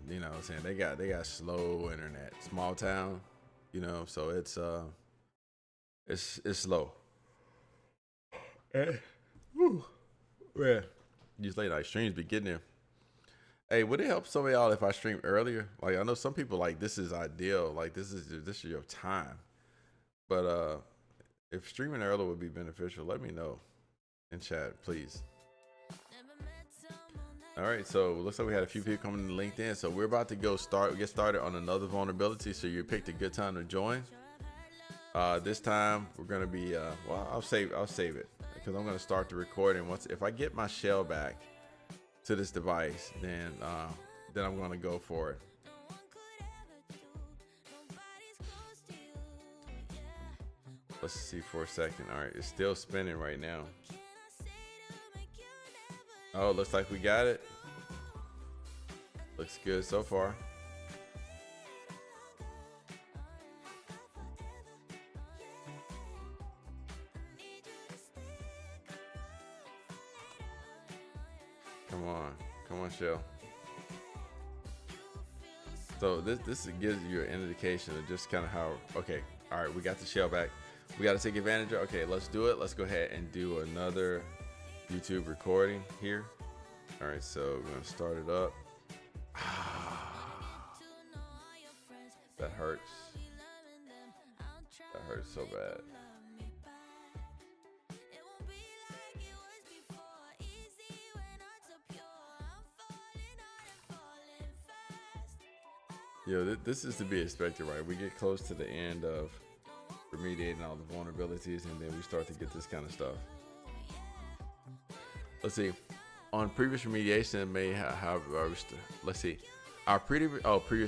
you know what I'm saying, they got slow internet. Small town, you know, so it's slow. Yeah. These late night streams be getting there. Hey, would it help some of y'all if I stream earlier? Like, I know some people like this is ideal, like this is your time. But if streaming earlier would be beneficial, let me know in chat, please. All right, so it looks like we had a few people coming to LinkedIn. So we're about to get started on another vulnerability. So you picked a good time to join. This time we're gonna be well, I'll save it because I'm gonna start the recording. If I get my shell back to this device, then I'm gonna go for it. Let's see for a second. All right, it's still spinning right now. Oh, looks like we got it. Looks good so far. Come on, Shell. So this gives you an indication of just kind of how. Okay, all right, we got the shell back. We got to take advantage of. Okay, let's do it. Let's go ahead and do another YouTube recording here. All right, so we're gonna start it up. That hurts. That hurts so bad. Yo, this is to be expected, right? We get close to the end of remediating all the vulnerabilities, and then we start to get this kind of stuff. Let's see. On previous remediation, may have let's see. Our previous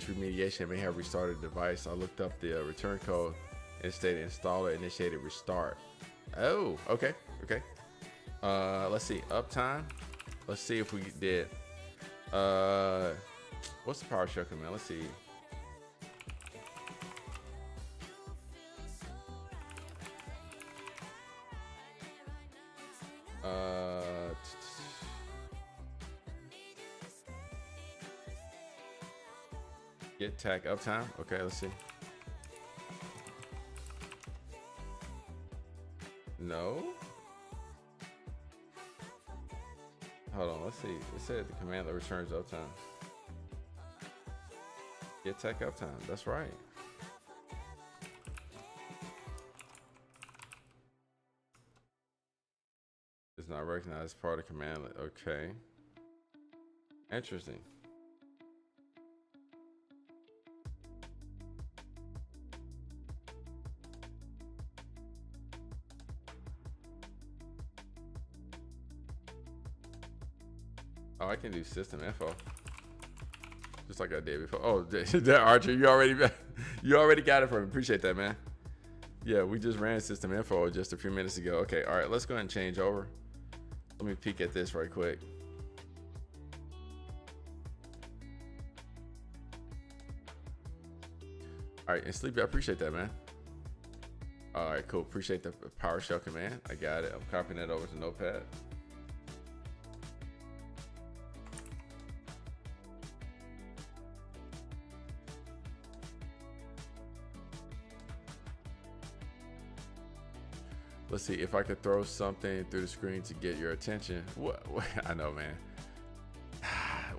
remediation may have restarted the device. I looked up the return code and it stated installer initiated restart. Oh, okay. Let's see. Uptime. Let's see if we did. What's the PowerShell command? Let's see. Get tag uptime. Okay, let's see. No. Hold on, let's see. It said the command that returns uptime. Get tech uptime. That's right. It's not recognized as part of command. Okay. Interesting. Oh, I can do system info, just like I did before. Oh, that Archer, you already got it from me. Appreciate that, man. Yeah, we just ran system info just a few minutes ago. Okay, all right, let's go ahead and change over. Let me peek at this right quick. All right, and Sleepy, I appreciate that, man. All right, cool. Appreciate the PowerShell command. I got it. I'm copying that over to Notepad. Let's see if I could throw something through the screen to get your attention. What? I know, man.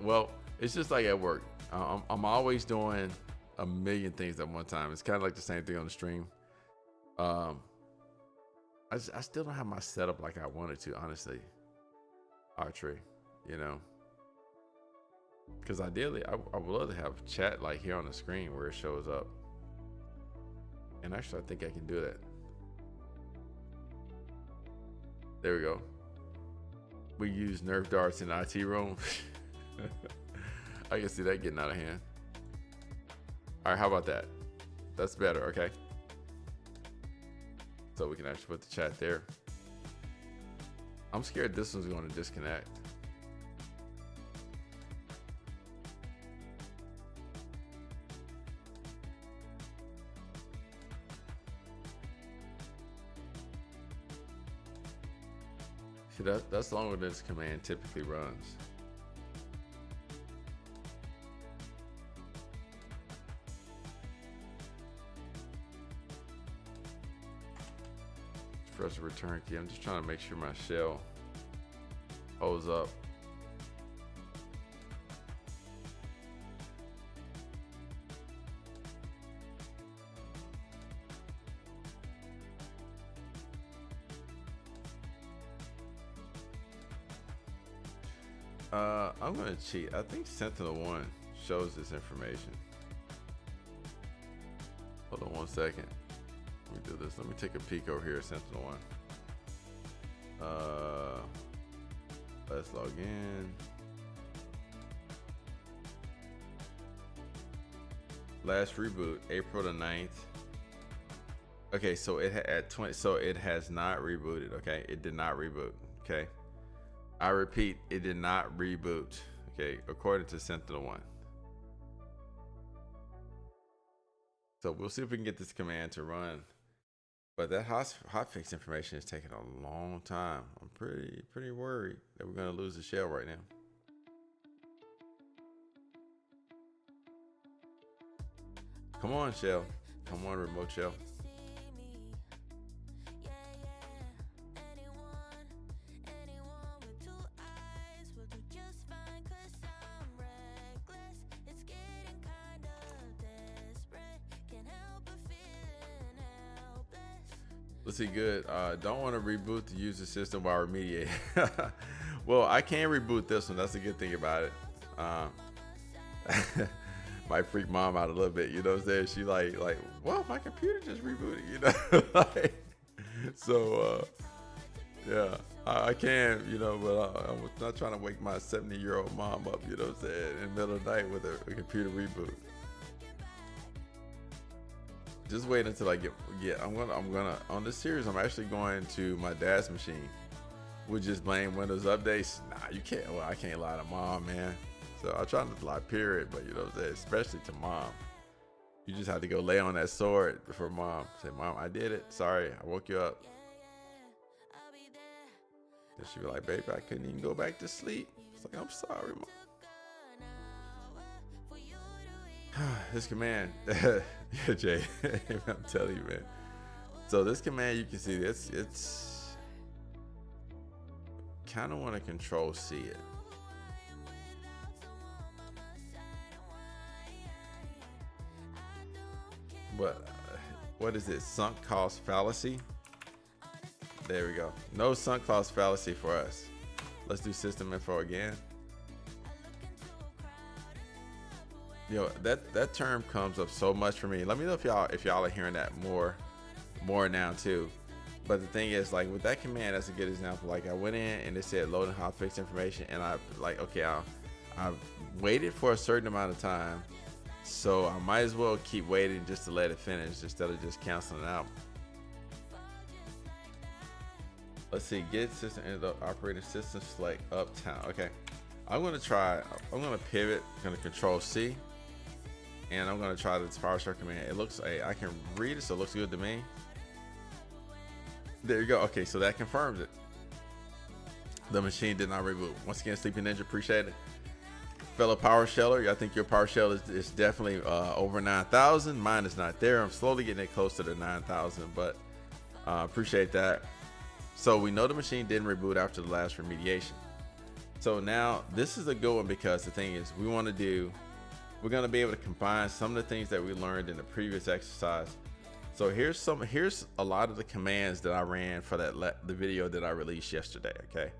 Well, it's just like at work. I'm always doing a million things at one time. It's kind of like the same thing on the stream. I still don't have my setup like I wanted to, honestly. Archery, you know. Because ideally, I would love to have chat like here on the screen where it shows up. And actually, I think I can do that. There we go. We use Nerf darts in IT room. I can see that getting out of hand. All right, how about that? That's better, okay? So we can actually put the chat there. I'm scared this one's going to disconnect. See, that's longer than this command typically runs. Press the return key. I'm just trying to make sure my shell holds up. I'm gonna cheat. I think Sentinel-1 shows this information. Hold on 1 second. Let me do this. Let me take a peek over here at Sentinel-1. Let's log in. Last reboot, April the 9th. Okay, so it at 20. So it has not rebooted. Okay, it did not reboot. Okay, I repeat, it did not reboot. Okay, according to Sentinel-1. So we'll see if we can get this command to run. But that hotfix information is taking a long time. I'm pretty worried that we're gonna lose the shell right now. Come on, shell. Come on, remote shell. Let's see, good. Don't want to reboot the user system while remediating. Well, I can reboot this one. That's a good thing about it. Might freak mom out a little bit, you know what I'm saying? She like, well, my computer just rebooted, you know? So, yeah, I can, you know, but I'm not trying to wake my 70-year-old mom up, you know what I'm saying, in the middle of the night with a computer reboot. Just wait until I get. I'm gonna on this series. I'm actually going to my dad's machine. We just blame Windows updates. Nah, you can't. Well, I can't lie to mom, man. So I try not to lie, period. But you know what I'm saying, especially to mom. You just have to go lay on that sword for mom. Say, Mom, I did it. Sorry, I woke you up. Then she be like, baby, I couldn't even go back to sleep. It's like, I'm sorry, Mom. This command, yeah, Jay, I'm telling you, man. So this command, you can see this. It's kind of want to control C it. But what is it? Sunk cost fallacy. There we go. No sunk cost fallacy for us. Let's do system info again. Yo, that term comes up so much for me. Let me know if y'all are hearing that more now too. But the thing is, like with that command, that's a good example. Like I went in and it said loading hotfix information, and I like, okay, I waited for a certain amount of time, so I might as well keep waiting just to let it finish instead of just canceling it out. Let's see, get system and operating system select uptown. Okay, I'm gonna pivot. I'm gonna control C. And I'm gonna try this PowerShell command. It looks, I can read it, so it looks good to me. There you go. Okay, so that confirms it. The machine did not reboot. Once again, Sleepy Ninja, appreciate it. Fellow PowerSheller, I think your PowerShell is definitely over 9,000. Mine is not there. I'm slowly getting it close to the 9,000, but appreciate that. So we know the machine didn't reboot after the last remediation. So now this is a good one because the thing is, we're going to be able to combine some of the things that we learned in the previous exercise. So here's a lot of the commands that I ran for the video that I released yesterday. Okay,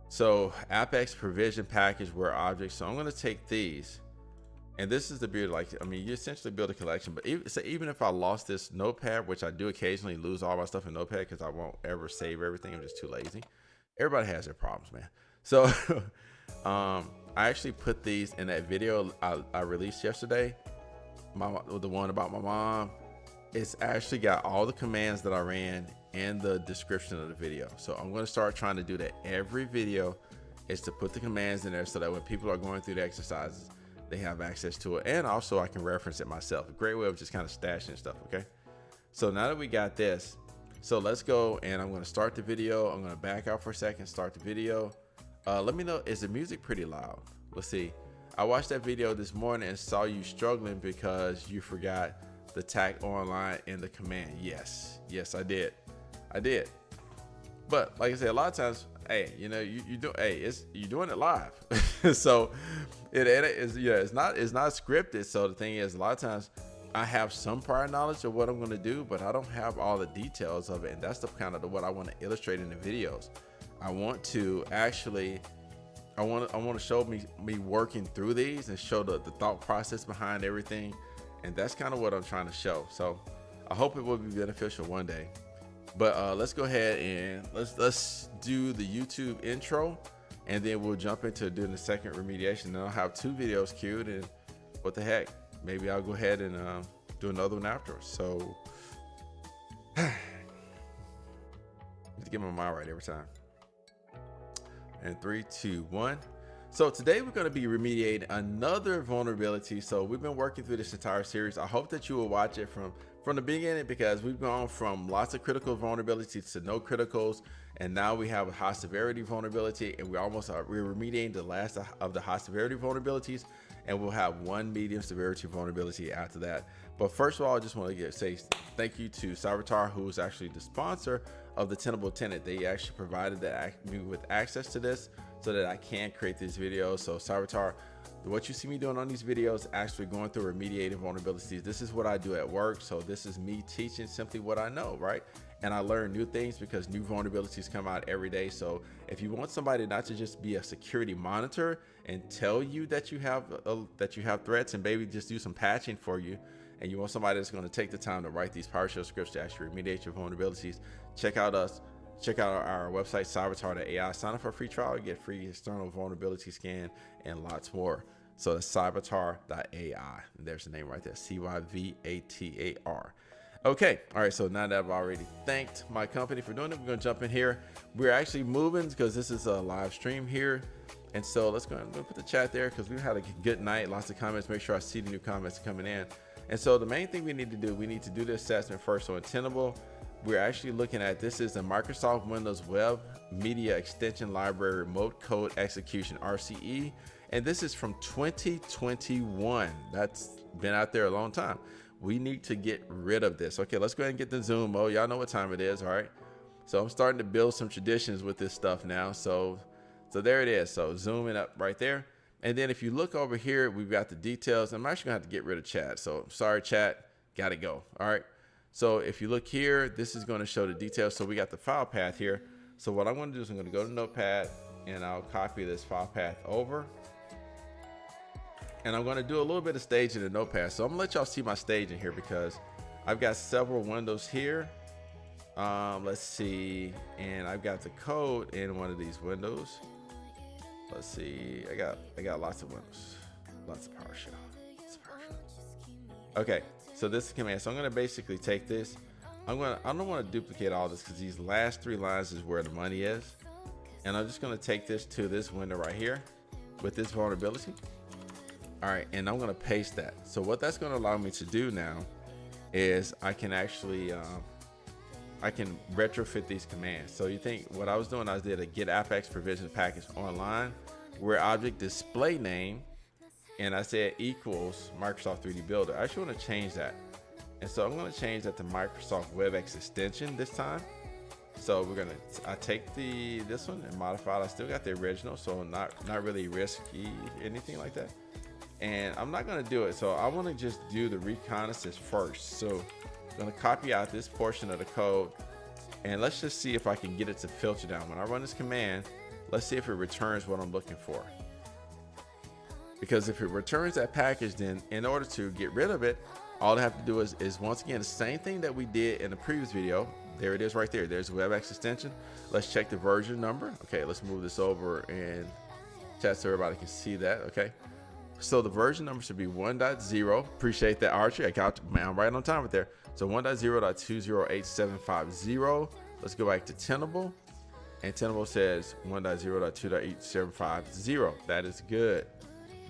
so Apex provision package where objects. So I'm going to take these And this is the beauty, like, I mean, you essentially build a collection, but even if I lost this notepad, which I do occasionally lose all my stuff in notepad because I won't ever save everything. I'm just too lazy. Everybody has their problems, man. So I actually put these in that video I released yesterday, the one about my mom. It's actually got all the commands that I ran and the description of the video. So I'm going to start trying to do that every video, is to put the commands in there so that when people are going through the exercises, they have access to it. And also I can reference it myself. A great way of just kind of stashing stuff. Okay. So now that we got this, so let's go, and I'm going to start the video. I'm going to back out for a second, start the video. Let me know, is the music pretty loud? Let's see. I watched that video this morning and saw you struggling because you forgot the tag online in the command. Yes, I did. But like I said, a lot of times, hey, you know, you're doing it live. So it is, yeah, it's not scripted. So the thing is, a lot of times I have some prior knowledge of what I'm going to do, but I don't have all the details of it. And that's the kind of what I want to illustrate in the videos. I want to actually, I want to show me working through these and show the thought process behind everything. And that's kind of what I'm trying to show. So I hope it will be beneficial one day. But let's go ahead and let's do the YouTube intro, and then we'll jump into doing the second remediation. And I'll have 2 videos queued, and what the heck, maybe I'll go ahead and do another one afterwards. So to get my mind right every time. And 3, 2, 1. So today we're going to be remediating another vulnerability. So we've been working through this entire series. I hope that you will watch it from the beginning, because we've gone from lots of critical vulnerabilities to no criticals, and now we have a high severity vulnerability, and we're remediating the last of the high severity vulnerabilities, and we'll have one medium severity vulnerability after that. But first of all, I just want to say thank you to Cybertar, who is actually the sponsor of the Tenable Tenant. They actually provided me with access to this so that I can create these videos. So Cybertar, what you see me doing on these videos, actually going through remediating vulnerabilities. This is what I do at work. So this is me teaching simply what I know, right? And I learn new things because new vulnerabilities come out every day. So if you want somebody not to just be a security monitor and tell you that you have threats and maybe just do some patching for you, and you want somebody that's going to take the time to write these PowerShell scripts to actually remediate your vulnerabilities, check out our website, cybertar.ai. Sign up for a free trial, get free external vulnerability scan and lots more. So it's cybertar.ai. There's the name right there, CYVATAR. Okay, all right, so now that I've already thanked my company for doing it, we're gonna jump in here. We're actually moving because this is a live stream here. And so let's go ahead and put the chat there, because we've had a good night, lots of comments. Make sure I see the new comments coming in. And so the main thing we need to do the assessment first. So in Tenable, we're actually looking at, this is the Microsoft Windows Web Media Extension Library Remote Code Execution, RCE. And this is from 2021. That's been out there a long time. We need to get rid of this. Okay, let's go ahead and get the Zoom mode. Y'all know what time it is, all right? So I'm starting to build some traditions with this stuff now. So there it is. So zooming up right there. And then if you look over here, we've got the details. I'm actually gonna have to get rid of chat. So sorry, chat, gotta go, all right? So if you look here, this is gonna show the details. So we got the file path here. So what I'm gonna do is I'm gonna go to Notepad, and I'll copy this file path over. And I'm gonna do a little bit of staging in Notepad. So I'm gonna let y'all see my staging here, because I've got several windows here. Let's see, and I've got the code in one of these windows. Let's see, I got lots of windows, lots of PowerShell. Okay, so this is command. So I'm gonna basically take this. I don't want to duplicate all this, because these last 3 lines is where the money is. And I'm just gonna take this to this window right here with this vulnerability. All right, and I'm gonna paste that. So what that's gonna allow me to do now is I can actually, I can retrofit these commands. So you think what I was doing, I did a get apex provision package online, where object display name, and I said equals Microsoft 3D Builder. I actually want to change that. And so I'm going to change that to Microsoft WebEx extension this time. So I take this one and modify it. I still got the original, so not really risky, anything like that. And I'm not going to do it. So I want to just do the reconnaissance first. So I'm going to copy out this portion of the code, and let's just see if I can get it to filter down. When I run this command, let's see if it returns what I'm looking for. because if it returns that package, then in order to get rid of it, all I have to do is once again the same thing that we did in the previous video. There it is right there. There's a WebEx extension. Let's check the version number. Okay, let's move this over and chat so everybody can see that. Okay, so the version number should be 1.0. Appreciate that, Archie. I got, man, I'm right on time with there. So 1.0.208750. Let's go back to Tenable. And Tenable says 1.0.2.8750. That is good.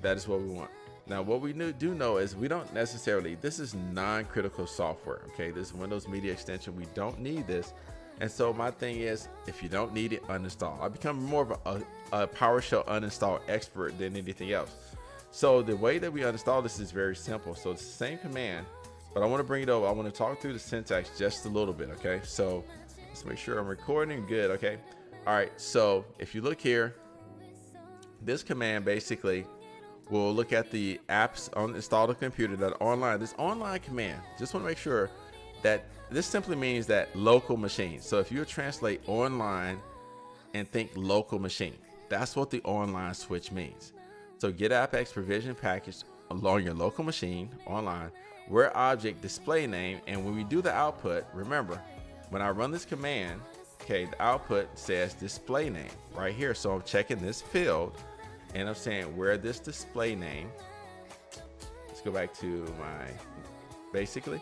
That is what we want. Now, what we do know is we don't necessarily, this is non-critical software. Okay, this is Windows Media Extension. We don't need this. And so my thing is, if you don't need it, uninstall. I become more of a PowerShell uninstall expert than anything else. So the way that we uninstall this is very simple. So it's the same command, but I want to bring it over. I want to talk through the syntax just a little bit. Okay, so let's make sure I'm recording good. Okay, all right, so if you look here, this command basically will look at the apps on installed on the computer that are online. This online command, just want to make sure that this simply means that local machine. So if you translate online and think local machine, that's what the online switch means. So get AppX provision package along your local machine online, where object display name, and when we do the output, remember, when I run this command, okay, the output says display name right here. So I'm checking this field and I'm saying where this display name, let's go back to my, basically,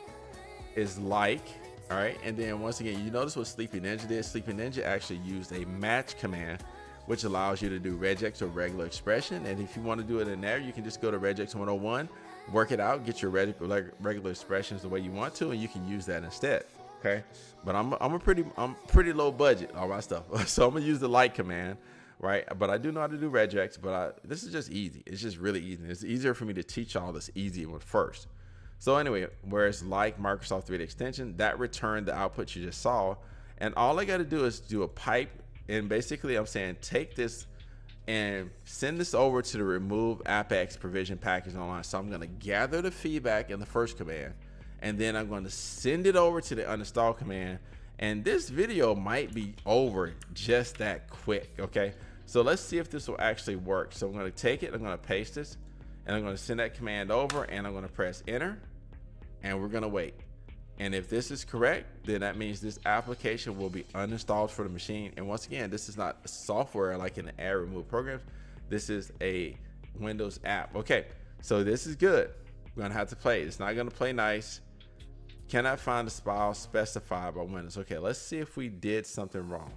is like, all right. And then once again, you notice what Sleepy Ninja did. Sleepy Ninja actually used a match command, which allows you to do regex or regular expression. And if you want to do it in there, you can just go to regex 101, work it out, get your regular expressions the way you want to, and you can use that instead. Okay. But I'm pretty low budget on my stuff. So I'm gonna use the like command, right? But I do know how to do regex, but this is just easy. It's just really easy. It's easier for me to teach all this easy one first. So anyway, whereas like Microsoft 3D extension, that returned the output you just saw. And all I got to do is do a pipe. And basically I'm saying, take this and send this over to the remove AppX provision package online. So I'm going to gather the feedback in the first command, and then I'm going to send it over to the uninstall command. And this video might be over just that quick. Okay. So let's see if this will actually work. So I'm going to take it, I'm going to paste this, and I'm going to send that command over, and I'm going to press enter, and we're going to wait. And if this is correct, then that means this application will be uninstalled for the machine. And once again, this is not software like in the add remove programs. This is a Windows app. Okay, so this is good. We're going to have to play it. It's not going to play nice. Cannot find the file specified by Windows. Okay, let's see if we did something wrong.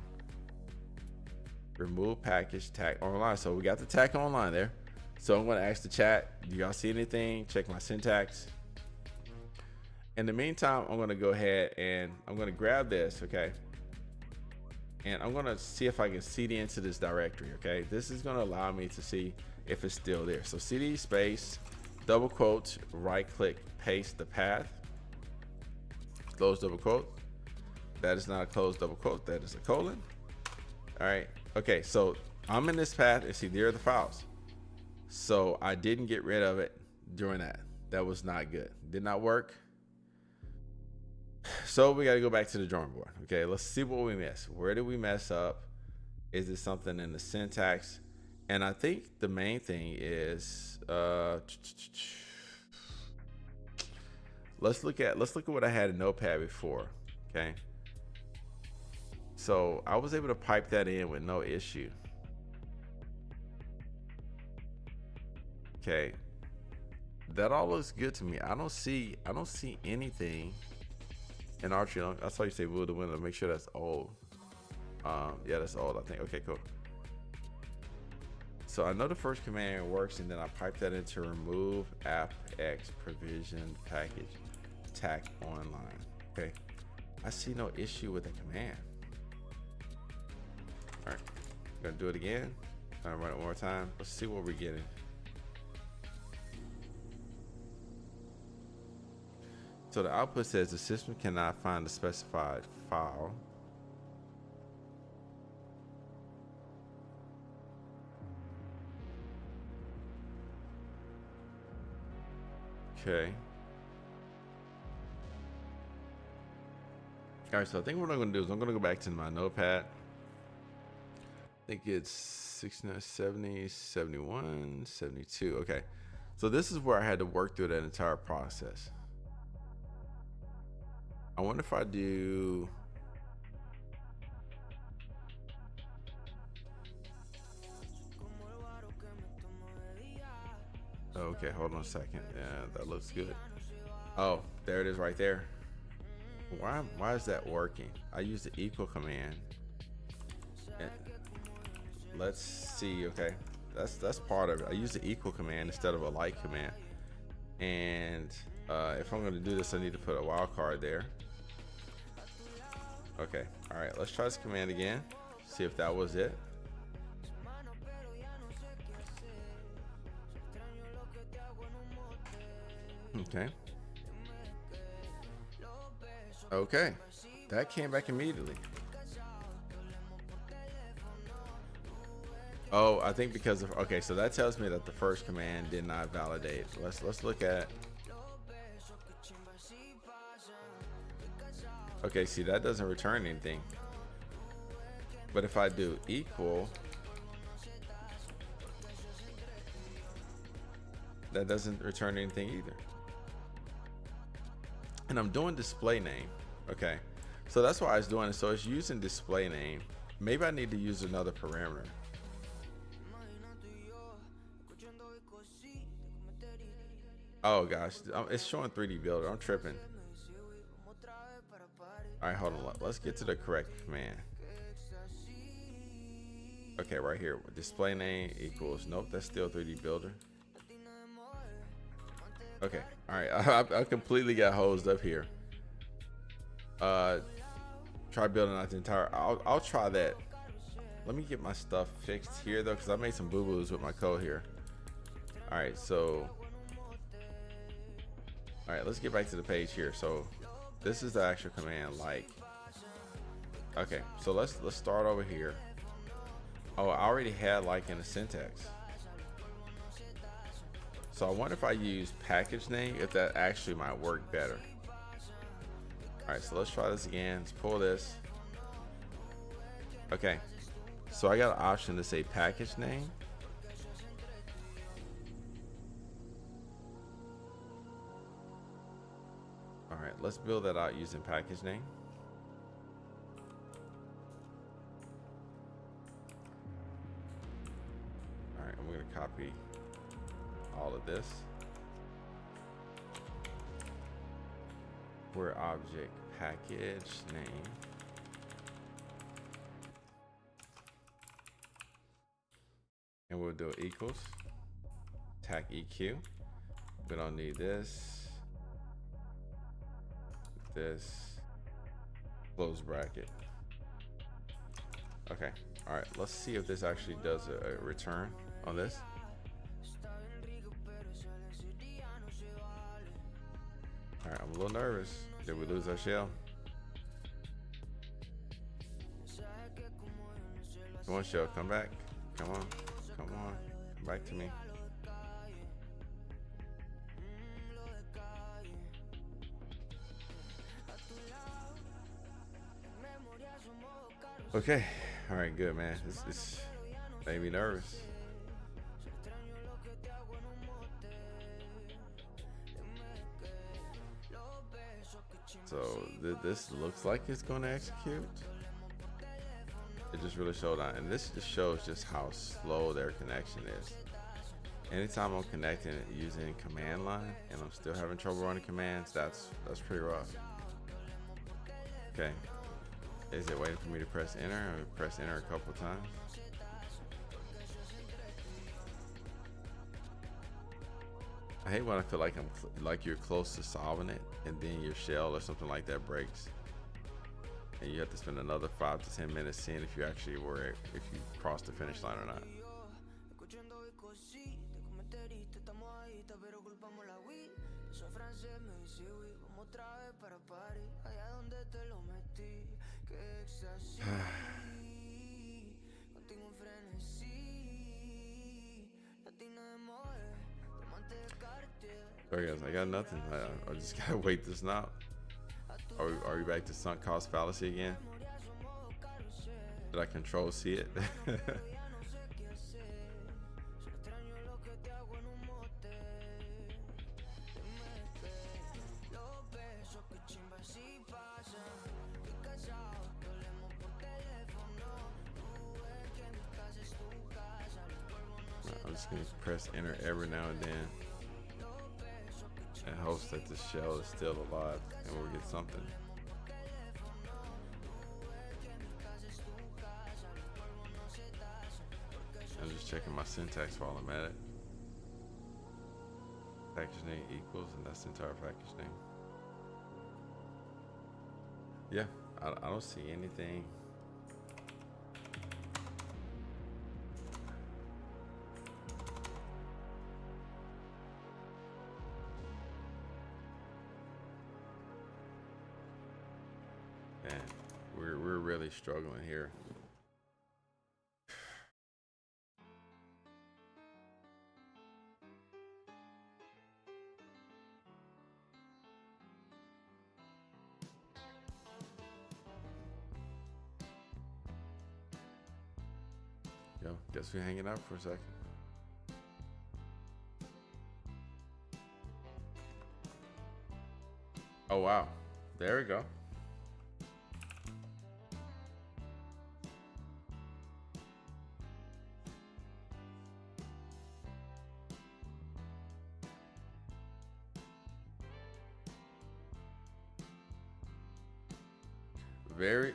Remove package tag online. So we got the tag online there. So I'm going to ask the chat, do y'all see anything? Check my syntax. In the meantime, I'm going to go ahead and I'm going to grab this, okay? And I'm going to see if I can cd into this directory, okay? This is going to allow me to see if it's still there. So cd space, double quotes, right click, paste the path, close double quote. That is not a close double quote, that is a colon. All right, okay, so I'm in this path and see there are the files. So I didn't get rid of it during that. That was not good. Did not work. So we got to go back to the drawing board. Okay, let's see what we missed. Where did we mess up? Is it something in the syntax? And I think the main thing is let's look at what I had in Notepad before. Okay, so I was able to pipe that in with no issue. Okay, that all looks good to me. I don't see anything. And Archie, I saw you say rule the window. Make sure that's old. Yeah, that's old, I think. Okay, cool. So I know the first command works, and then I pipe that into remove AppX provision package tack online. Okay, I see no issue with the command. All right, I'm gonna do it again. I'm gonna run it one more time. Let's see what we're getting. So the output says the system cannot find the specified file. Okay. All right, so I think what I'm gonna do is I'm gonna go back to my Notepad. I think it's 69, 70, 71, 72. Okay. So this is where I had to work through that entire process. I wonder if I do. Okay, hold on a second. Yeah, that looks good. Oh, there it is right there. Why is that working? I use the equal command. And let's see. Okay, that's part of it. I use the equal command instead of a like command. And if I'm going to do this, I need to put a wildcard there. Okay. All right. Let's try this command again. See if that was it. Okay. Okay. That came back immediately. Oh, I think because of, okay, so that tells me that the first command did not validate. Let's look at. Okay, see, that doesn't return anything. But if I do equal, that doesn't return anything either. And I'm doing display name. Okay, so that's why I was doing it. So it's using display name. Maybe I need to use another parameter. Oh gosh, it's showing 3D builder. I'm tripping. All right, hold on. Let's get to the correct command. Okay, right here. Display name equals. Nope, that's still 3D builder. Okay, all right. I completely got hosed up here. Try building out the entire. I'll try that. Let me get my stuff fixed here though, because I made some boo boos with my code here. All right, so. All right, let's get back to the page here. So this is the actual command, like. Okay, so let's start over here. Oh, I already had like in the syntax. So I wonder if I use package name, if that actually might work better. All right, so let's try this again. Let's pull this. Okay, so I got an option to say package name. All right, let's build that out using package name. All right, I'm going to copy all of this. Where object package name. And we'll do equals. Tag EQ. We don't need this. This. Close bracket. Okay. All right. Let's see if this actually does a return on this. All right. I'm a little nervous. Did we lose our shell? Come on, shell. Come back. Come on. Come on. Come back to me. Okay. All right. Good, man. This made me nervous. So this looks like it's going to execute. It just really showed on, and this just shows just how slow their connection is. Anytime I'm connecting it using command line and I'm still having trouble running commands, that's pretty rough. Okay. Is it waiting for me to press enter? Or press enter a couple times? I hate when I feel like you're close to solving it, and then your shell or something like that breaks, and you have to spend another 5 to 10 minutes seeing if you actually if you crossed the finish line or not. Sorry guys, I got nothing. I just gotta wait this out. Are we back to sunk cost fallacy again? Did I control C it? I'm just gonna press enter every now and then and hopes that the shell is still alive and we'll get something. I'm just checking my syntax while I'm at it. Package name equals, and that's the entire package name. Yeah, I don't see anything. Man, we're really struggling here. Yo, guess we're hanging out for a second. Oh wow, there we go.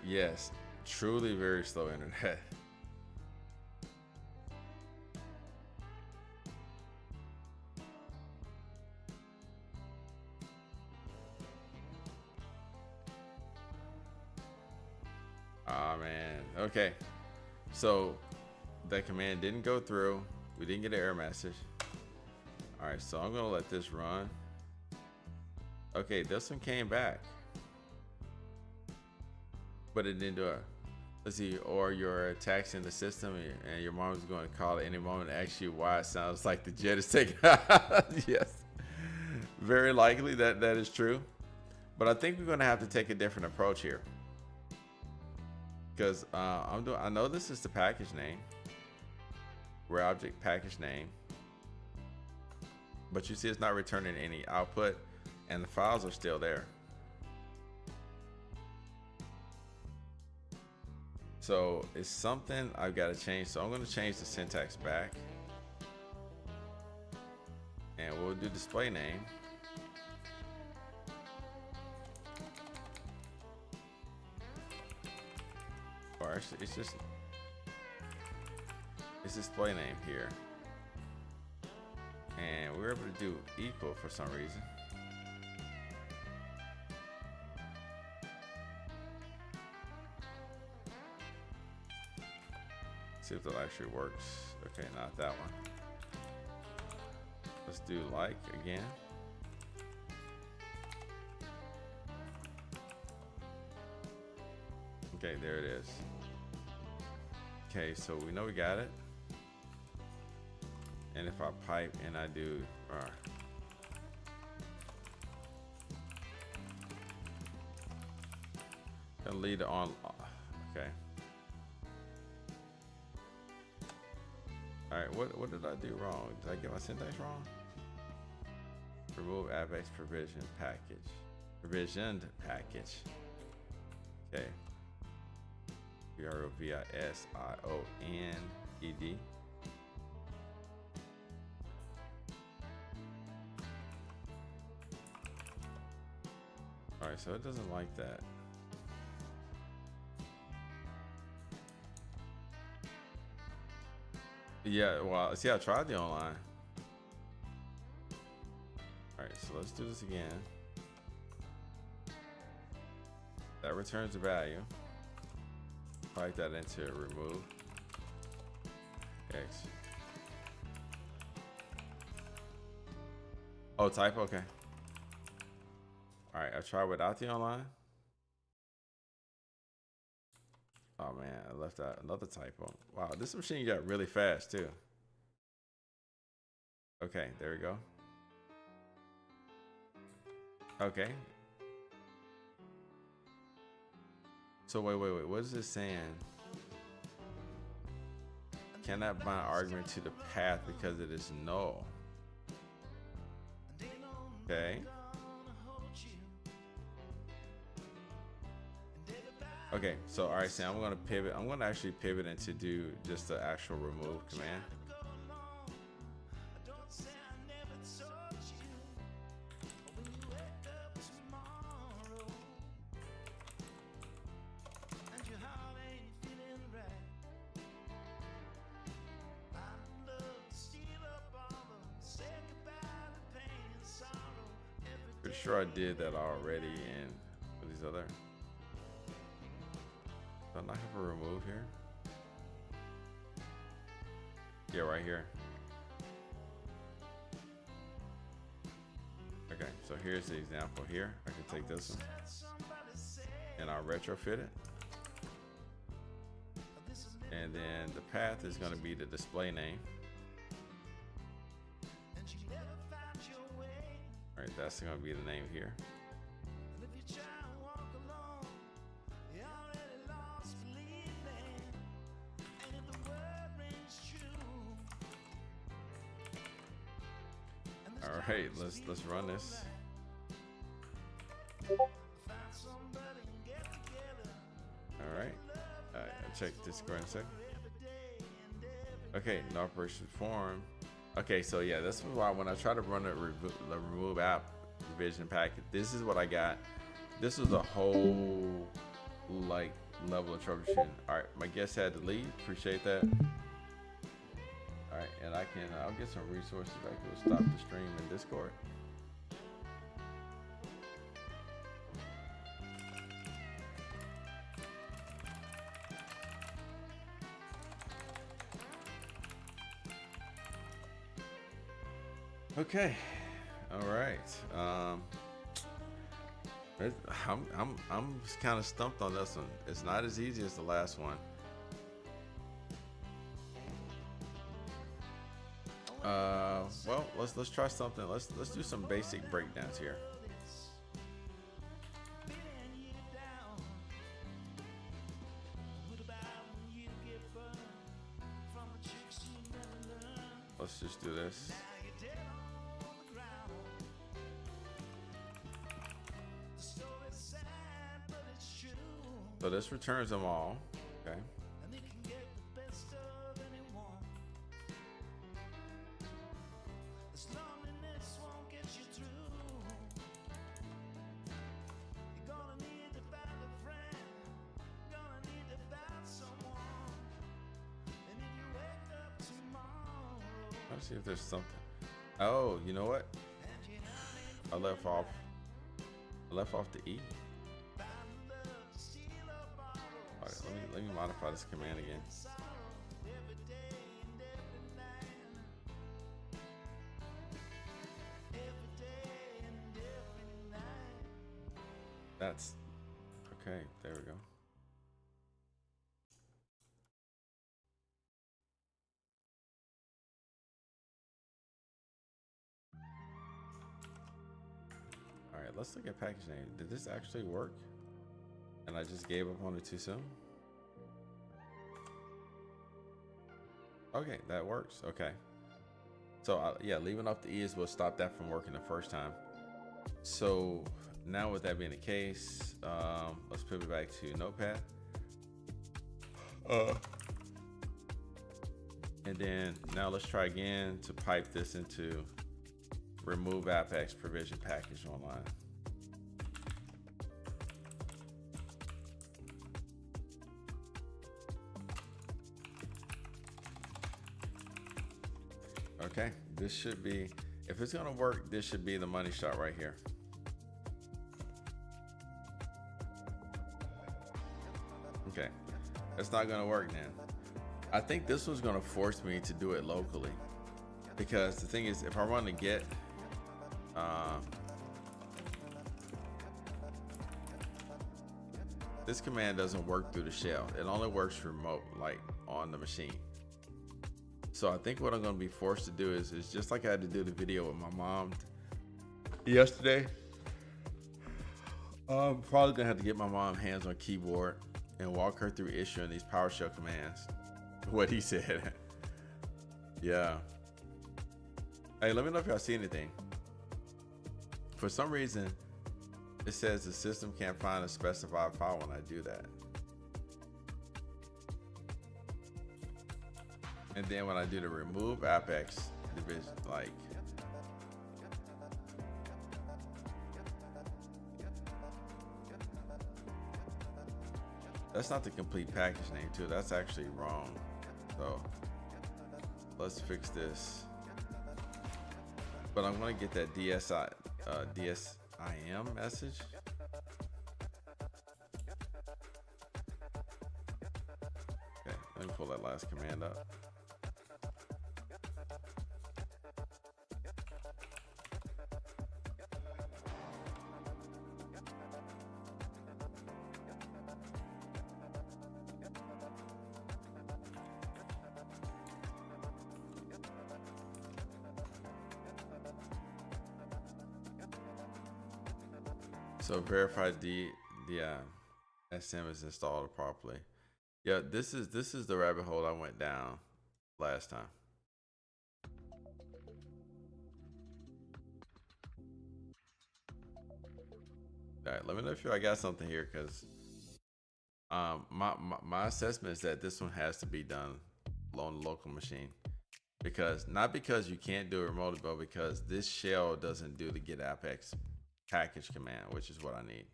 Yes, truly very slow internet. Ah man, okay. So that command didn't go through. We didn't get an error message. All right, so I'm gonna let this run. Okay, this one came back, but it didn't do it. Let's see, or you're taxing the system and your mom's going to call at any moment and ask you why it sounds like the jet is taking. Yes, very likely that is true. But I think we're going to have to take a different approach here. Because I know this is the package name. Where object package name. But you see it's not returning any output and the files are still there. So it's something I've got to change. So I'm going to change the syntax back. And we'll do display name. Or actually, it's display name here. And we're able to do equal for some reason. See if that actually works. Okay, not that one. Let's do like again. Okay, there it is. Okay, so we know we got it. And if I pipe and I do gonna lead on. Okay. All right, what did I do wrong? Did I get my syntax wrong? Remove Avex provisioned package. Okay. Provisioned. All right, so it doesn't like that. Yeah, well, see, I tried the online. All right, so let's do this again. That returns a value. Pipe that into remove X. Oh, type, okay. All right, I tried without the online. Oh man, I left out another typo. Wow, this machine got really fast too. Okay, there we go. Okay. So wait, what is this saying? cannot bind argument to the path because it is null. Okay. Okay, so all right, so I'm gonna pivot. I'm gonna actually pivot into do just the actual remove command. Pretty sure I did that already in these other. Do I not have a remove here? Yeah, right here. Okay, so here's the example here. I can take this one and I'll retrofit it. And then the path is going to be the display name. All right, that's going to be the name here. All right, let's run this. All right, I'll check Discord in a second. Okay, no operation form. Okay, so yeah, this is why when I try to run the remove app revision packet, this is what I got. This was a whole like level of troubleshooting. All right, my guest had to leave. Appreciate that. All right, and I'll get some resources back. We'll stop the stream in Discord. Okay, all right. I'm kind of stumped on this one. It's not as easy as the last one. Well, let's try something. Let's do some basic breakdowns here. Let's just do this. So this returns them all. Okay. Let's see if there's something. Oh, you know what? I left off the E. All right, let me modify this command again. That's okay. There we go. All right, let's look at package name. Did this actually work? And I just gave up on it too soon? Okay, that works. Okay. So yeah, leaving off the E is what stopped that from working the first time. So now with that being the case, let's pivot back to Notepad. And then now let's try again to pipe this into remove AppX provision package online. Okay, this should be, if it's gonna work, this should be the money shot right here. Okay, it's not gonna work then. I think this was gonna force me to do it locally, because the thing is, if I run the get, this command doesn't work through the shell. It only works remote, like on the machine. So I think what I'm gonna be forced to do is just like I had to do the video with my mom yesterday. I'm probably gonna have to get my mom hands on keyboard and walk her through issuing these PowerShell commands. What he said. Yeah. Hey, let me know if y'all see anything. For some reason, it says the system can't find a specified file when I do that. And then when I do the remove Apex division, like, that's not the complete package name too. That's actually wrong. So let's fix this. But I'm gonna get that DSIM message. Okay, let me pull that last command up. So verify the SM is installed properly. Yeah, this is the rabbit hole I went down last time. All right, let me know if I got something here, because my assessment is that this one has to be done on the local machine, because not because you can't do it remotely, but because this shell doesn't do the get apex package command, which is what I need.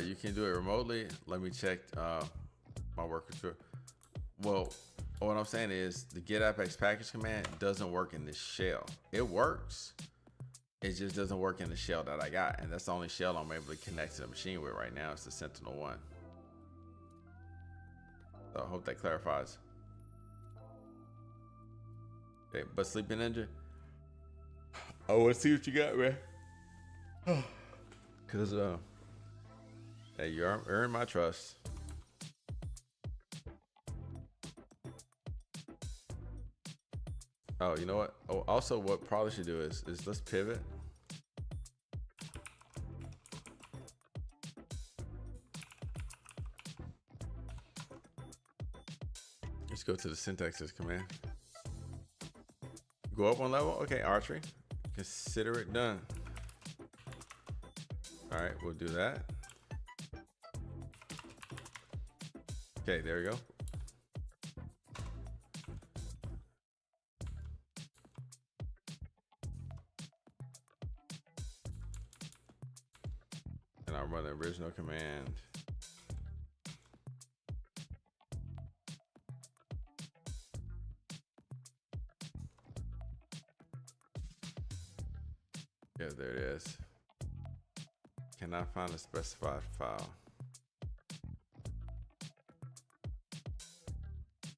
You can do it remotely. Let me check my worker. Well, what I'm saying is the get apex package command doesn't work in this shell. It works. It just doesn't work in the shell that I got, and that's the only shell I'm able to connect to the machine with right now. It's the Sentinel-1. So I hope that clarifies. Okay, but Sleeping Ninja, I want to see what you got, man. Cause hey, you earned my trust. Oh, you know what? Oh, also, what probably should do is let's pivot. Let's go to the syntaxes command. Go up one level. Okay, archery. Consider it done. All right, we'll do that. Okay, there we go. And I'll run the original command. Yeah, there it is. Cannot find a specified file.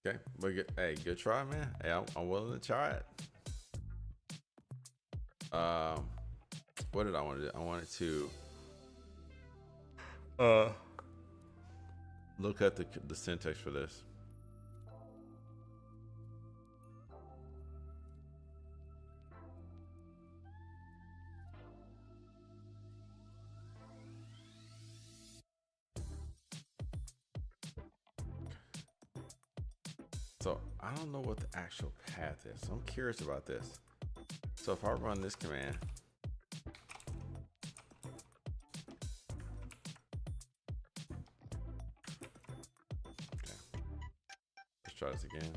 Okay, but hey, good try, man. Hey, I'm willing to try it. What did I want to do? I wanted to look at the syntax for this. So I don't know what the actual path is. So I'm curious about this. So if I run this command, okay, let's try this again.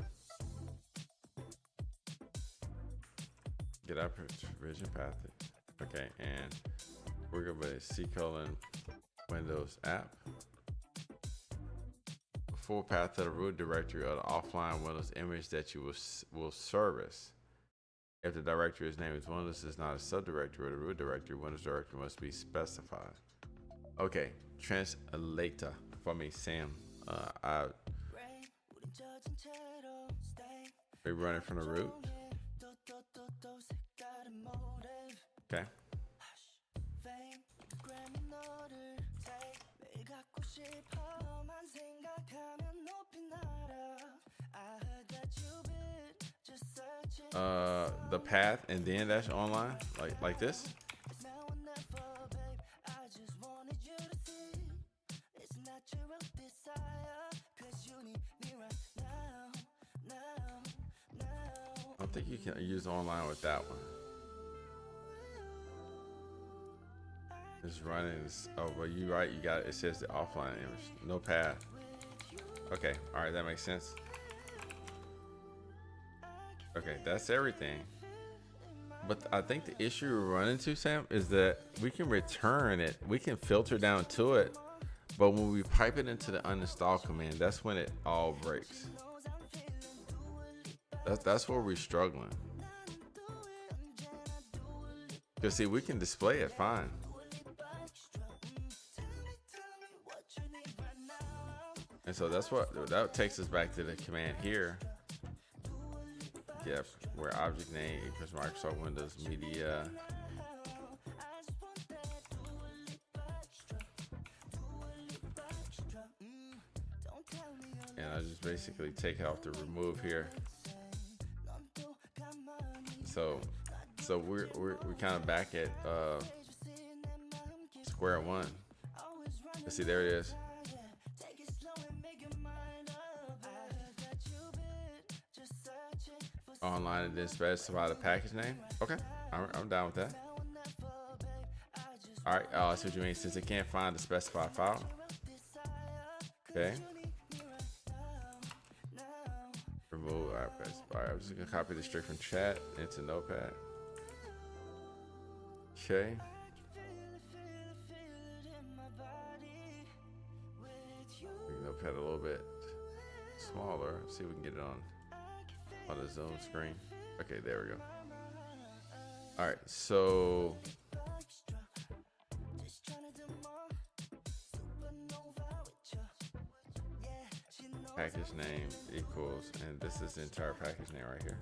Get up provision path. Okay, and we're going to C: Windows app. Full path to the root directory of the offline Windows image that you will service. If the directory's name is Windows, is not a subdirectory or the root directory, Windows directory must be specified. Okay, translator for me, Sam. We run it from the root. Okay. The path and then dash online, like this. don't think you can use online with that one. It's running. Oh, but you're right. You got it. It says the offline image. No path. Okay. All right. That makes sense. Okay. That's everything. But I think the issue we're running into, Sam, is that we can return it. We can filter down to it. But when we pipe it into the uninstall command, that's when it all breaks. That's where we're struggling. Because see, we can display it fine. And so that takes us back to the command here. Yep, where object name equals Microsoft Windows Media. And I just basically take it off the remove here. So we're kind of back at square one. Let's see, there it is. Online and then specify the package name. Okay, I'm down with that. All right, I see what you mean. Since it can't find the specified file. Okay. Remove. All right, I'm just gonna copy this straight from chat into Notepad. Okay. Make Notepad a little bit smaller. See if we can get it on the Zoom screen. Okay, there we go. All right, so package name equals, and this is the entire package name right here.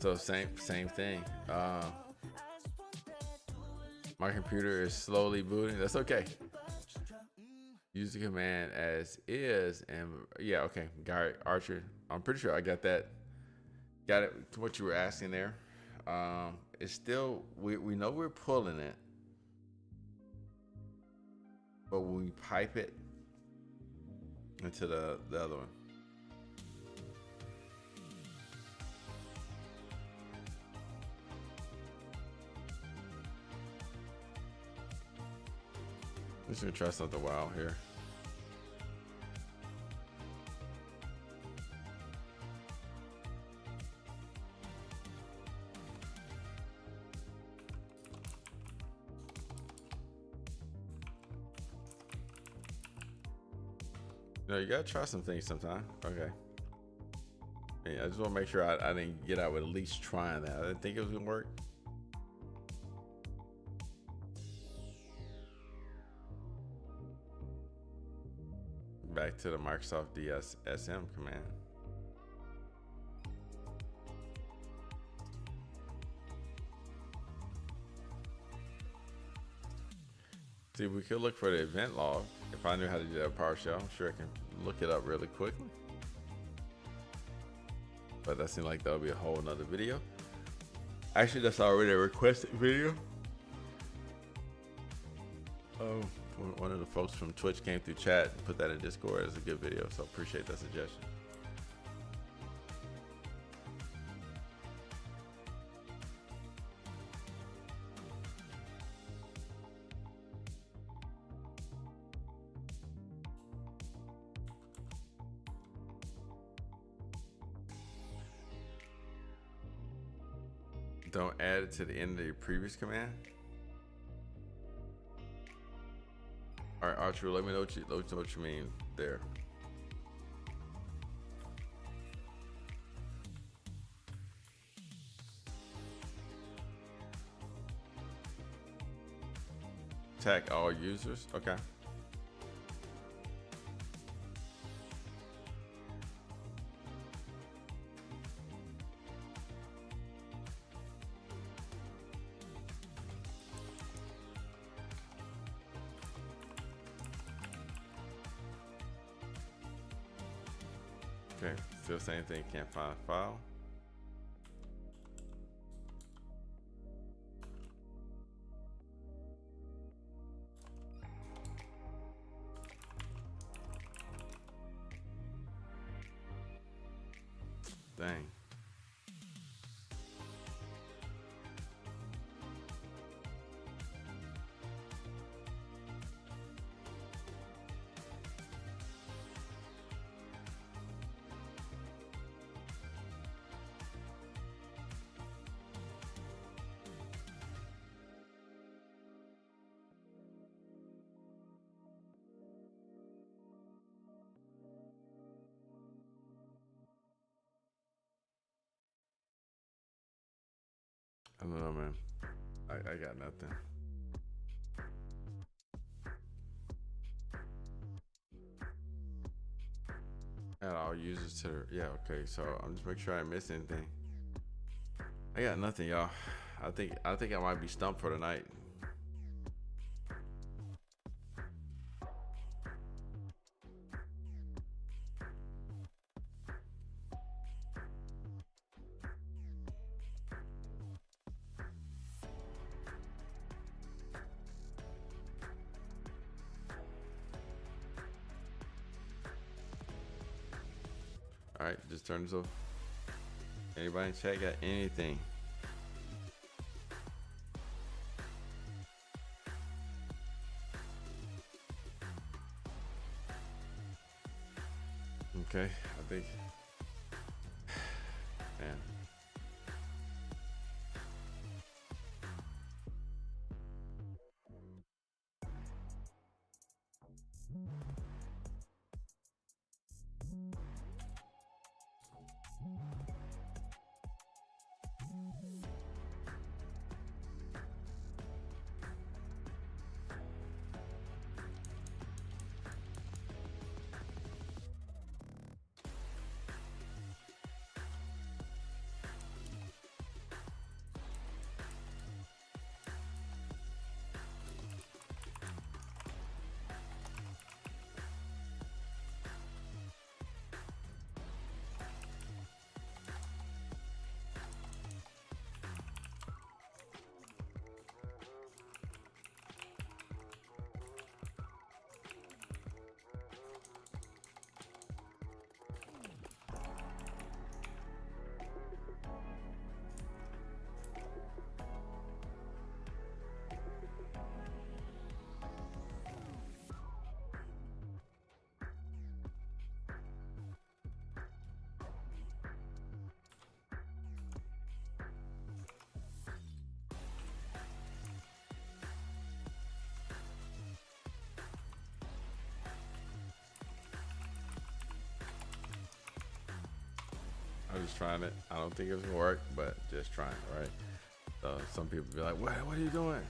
So same thing. My computer is slowly booting. That's okay. Use the command as is, and yeah, okay. Got it, Archer. I'm pretty sure I got that. Got it to what you were asking there. It's still, we know we're pulling it, but when we pipe it into the other one. I'm just gonna try something wild here. No, you gotta try some things sometime. Okay. Yeah, I just want to make sure I didn't get out with at least trying that. I didn't think it was gonna work. Back to the Microsoft DSSM command. See, we could look for the event log. If I knew how to do that with PowerShell, I'm sure I can look it up really quickly. But that seemed like that'll be a whole nother video. Actually, that's already a requested video. Oh, one of the folks from Twitch came through chat and put that in Discord as a good video, so appreciate that suggestion. Don't add it to the end of your previous command. All right, Archer, let me know what you mean there. Attack all users. Okay. Okay, still same thing, can't find file. Dang. I don't know, man. I got nothing. Add all users to yeah, okay, so I'm just making sure I didn't miss anything. I got nothing, y'all. I think I might be stumped for the night. Alright, just turn this off. Anybody in chat got anything? Okay, I think. Man. I'm just trying it. I don't think it's gonna work, but just trying it, right? So some people be like, what are you doing?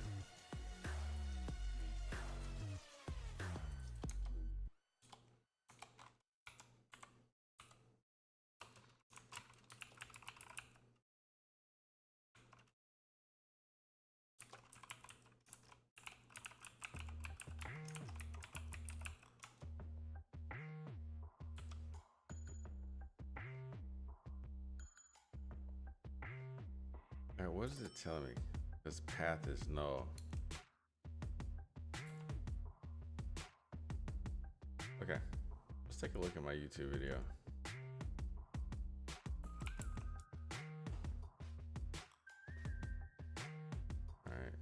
All right, what is it telling me? This path is no. Okay, let's take a look at my YouTube video. All right.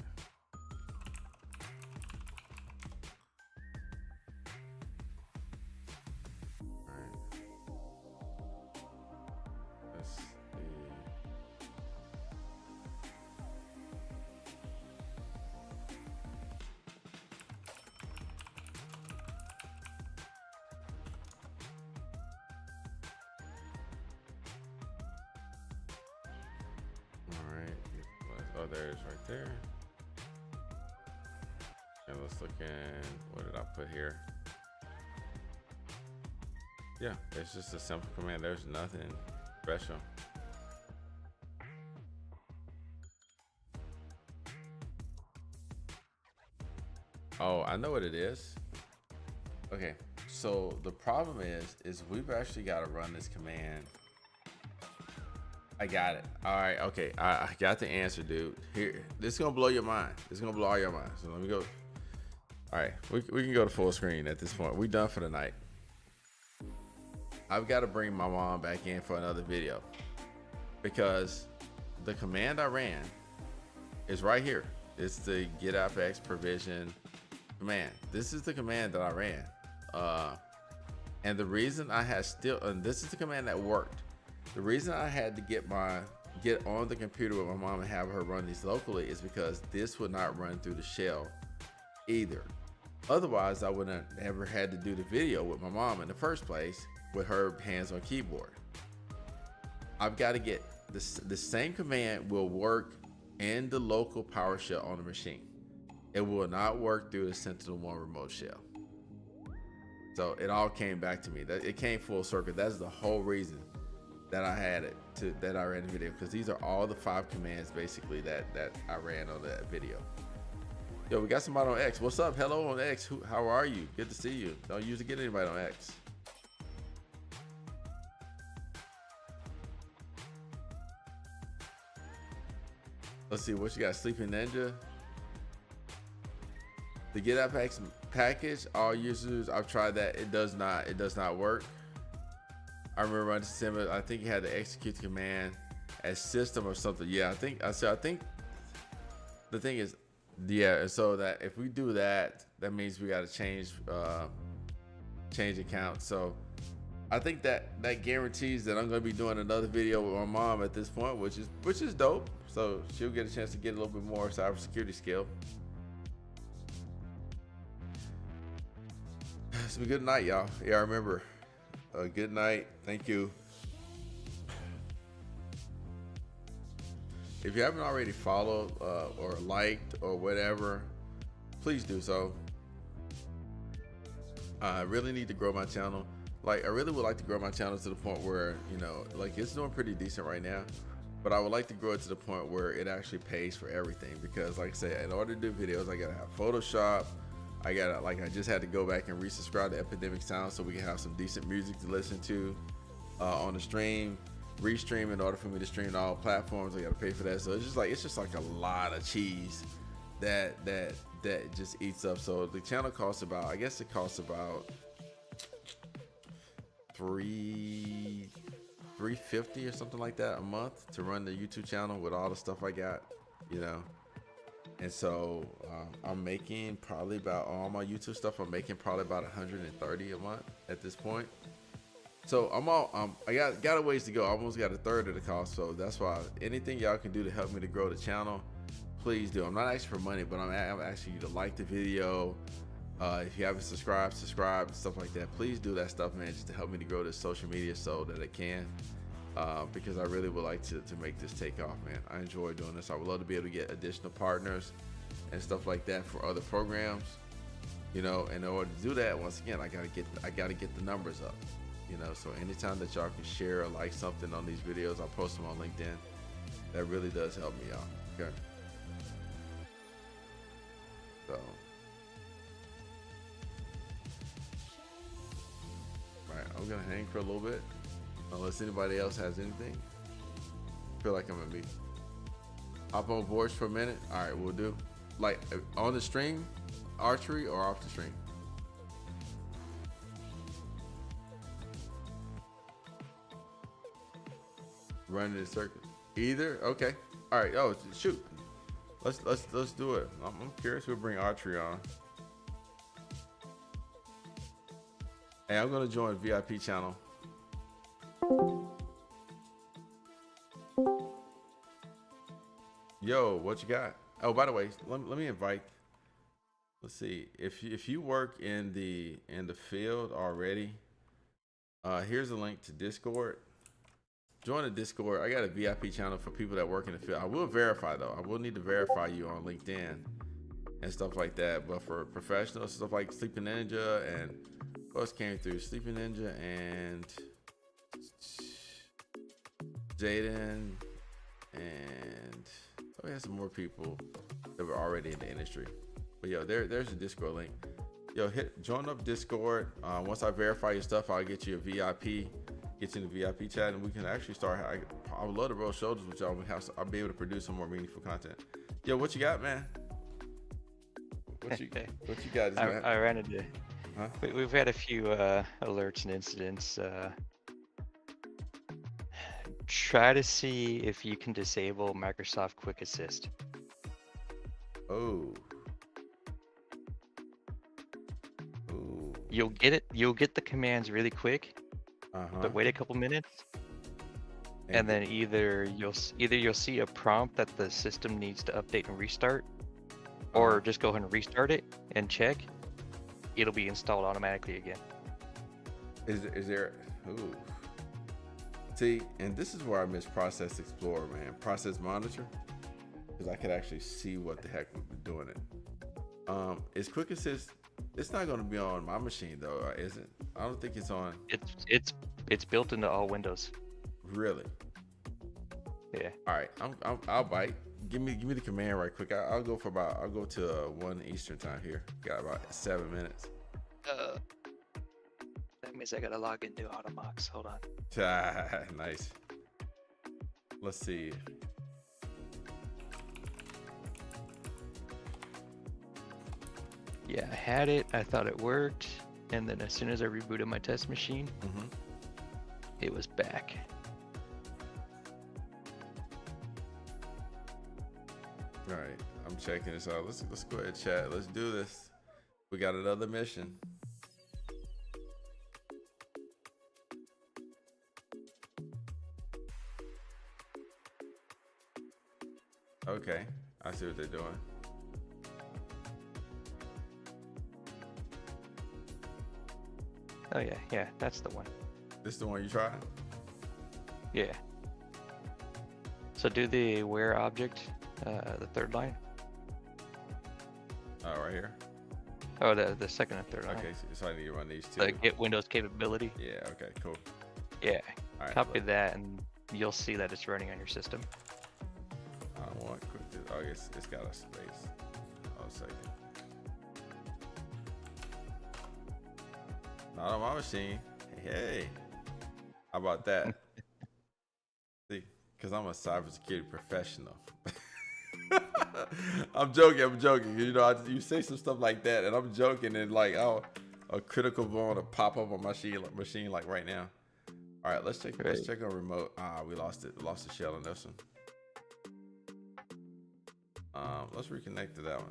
All right. Let's see. Oh, there it is right there. And let's look in, what did I put here? Yeah, it's just a simple command. There's nothing special. Oh, I know what it is. Okay, so the problem is we've actually got to run this command. I got it. All right, okay, I got the answer, dude. Here, this is gonna blow your mind. This is gonna blow all your mind. So let me go. All right, we can go to full screen at this point. We done for the night. I've got to bring my mom back in for another video because the command I ran is right here. It's the get apex provision command. This is the command that I ran. And the reason I had and this is the command that worked. The reason I had to get on the computer with my mom and have her run these locally is because this would not run through the shell either. Otherwise, I wouldn't have ever had to do the video with my mom in the first place with her hands on keyboard. I've got to get the same command will work in the local PowerShell on the machine. It will not work through the Sentinel-1 remote shell. So it all came back to me. That it came full circle. That's the whole reason that I had it that I ran the video, because these are all the 5 commands basically that I ran on that video. Yo, we got somebody on X. What's up? Hello on X. How are you? Good to see you. Don't usually get anybody on X. Let's see what you got. Sleeping Ninja. The Get Apex package, all users, I've tried that. It does not work. I remember running Simba. I think you had to execute the command as system or something. Yeah, I think the thing is, yeah. So that if we do that, that means we got to change account. So I think that guarantees that I'm going to be doing another video with my mom at this point, which is dope. So she'll get a chance to get a little bit more cybersecurity skill. It's been a good night, y'all. Yeah, I remember. Good night. Thank you. If you haven't already followed or liked or whatever, please do so. I really need to grow my channel. Like, I really would like to grow my channel to the point where, you know, like it's doing pretty decent right now, but I would like to grow it to the point where it actually pays for everything. Because like I say, in order to do videos, I gotta have Photoshop. I just had to go back and resubscribe to Epidemic Sound so we can have some decent music to listen to on the stream. Restream, in order for me to stream to all platforms, I gotta pay for that. So it's just like a lot of cheese that just eats up. So the channel costs about, I guess it costs about $350 or something like that a month to run the YouTube channel with all the stuff I got, you know. And so I'm making probably about all my YouTube stuff. I'm making probably about 130 a month at this point. So I got a ways to go. I almost got a third of the cost. So that's why anything y'all can do to help me to grow the channel, please do. I'm not asking for money, but I'm asking you to like the video. If you haven't subscribed, stuff like that. Please do that stuff, man, just to help me to grow this social media so that it can. Because I really would like to make this take off, man. I enjoy doing this. I would love to be able to get additional partners and stuff like that for other programs, you know. And in order to do that, once again, I gotta get the numbers up, you know. So anytime that y'all can share or like something on these videos, I'll post them on LinkedIn. That really does help me out. Okay. So, all right, I'm gonna hang for a little bit. Unless anybody else has anything. I feel like I'm gonna be hop on voice for a minute. All right, we'll do. Like on the stream, archery, or off the stream. Running the circuit. Either. Okay. All right. Oh shoot. Let's do it. I'm curious. We'll bring archery on. Hey, I'm gonna join VIP channel. Yo, what you got? Oh, by the way, let me invite. Let's see if you work in the field already. Here's a link to Discord. Join the Discord. I got a VIP channel for people that work in the field. I will verify though. I will need to verify you on LinkedIn and stuff like that. But for professionals, stuff like Sleeping Ninja and who else came through? Sleeping Ninja and Jaden, and we had some more people that were already in the industry. But yo, there's a Discord link. Yo, join up Discord. Once I verify your stuff, I'll get you a VIP, get you in the VIP chat, and we can actually start. I would love to roll shoulders with y'all. I'll be able to produce some more meaningful content. Yo, what you got, man? What you got? I ran into. Huh? We've had a few alerts and incidents Try to see if you can disable Microsoft Quick Assist. Oh. Ooh. You'll get it. You'll get the commands really quick, Uh-huh. but wait a couple minutes, and then either you'll see a prompt that the system needs to update and restart, or just go ahead and restart it and check. It'll be installed automatically again. Is there? Ooh. See, and this is where I miss Process Explorer, man. Process Monitor, because I could actually see what the heck we've been doing it. Is Quick Assist? It's not going to be on my machine though, is it? I don't think it's on. It's built into all Windows. Really? Yeah. All right, I'll bite. Give me the command right quick. I'll go to 1 Eastern time here. Got about 7 minutes. That means I gotta log into Automox. Hold on. Nice. Let's see. Yeah, I had it. I thought it worked, and then as soon as I rebooted my test machine, it was back. All right, I'm checking this out. Let's go ahead and chat. Let's do this. We got another mission. Okay, I see what they're doing. Oh yeah, that's the one. This is the one you tried? Yeah. So do the where object, the third line. Oh, right here. Oh, the second and third line. Okay, so I need to run these two. The get Windows capability. Yeah. Okay. Cool. Yeah. All right, Copy that, and you'll see that it's running on your system. I don't want quick. Oh, it's got a space. Oh, a second. Not on my machine. Hey, how about that? See, because I'm a cybersecurity professional. I'm joking. You know, you say some stuff like that, and I'm joking, and like, oh, a critical vuln to pop up on my machine like right now. All right, let's check. Right. Let's check on remote. We lost it. Lost the shell on this one. Let's reconnect to that one.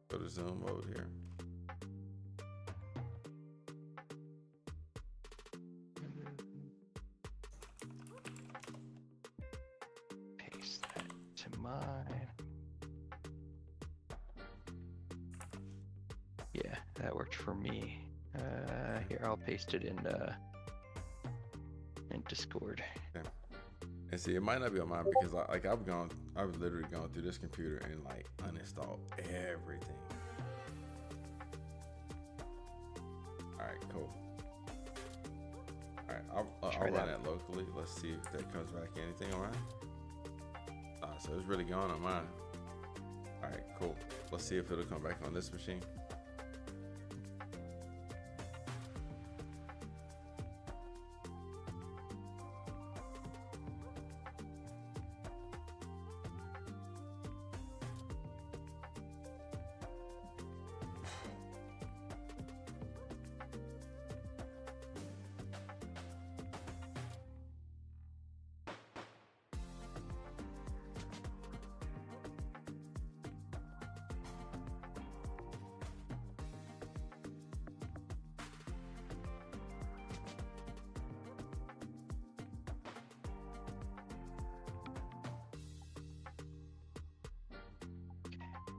Go to Zoom mode here. Paste that to mine. Yeah, that worked for me. Here, I'll paste it in Discord. Okay. And see, it might not be on mine because I've literally gone through this computer and like uninstalled everything. All right, cool. All right, I'll run that locally. Let's see if that comes back. Anything on mine? So it's really gone on mine. All right, cool. Let's see if it'll come back on this machine.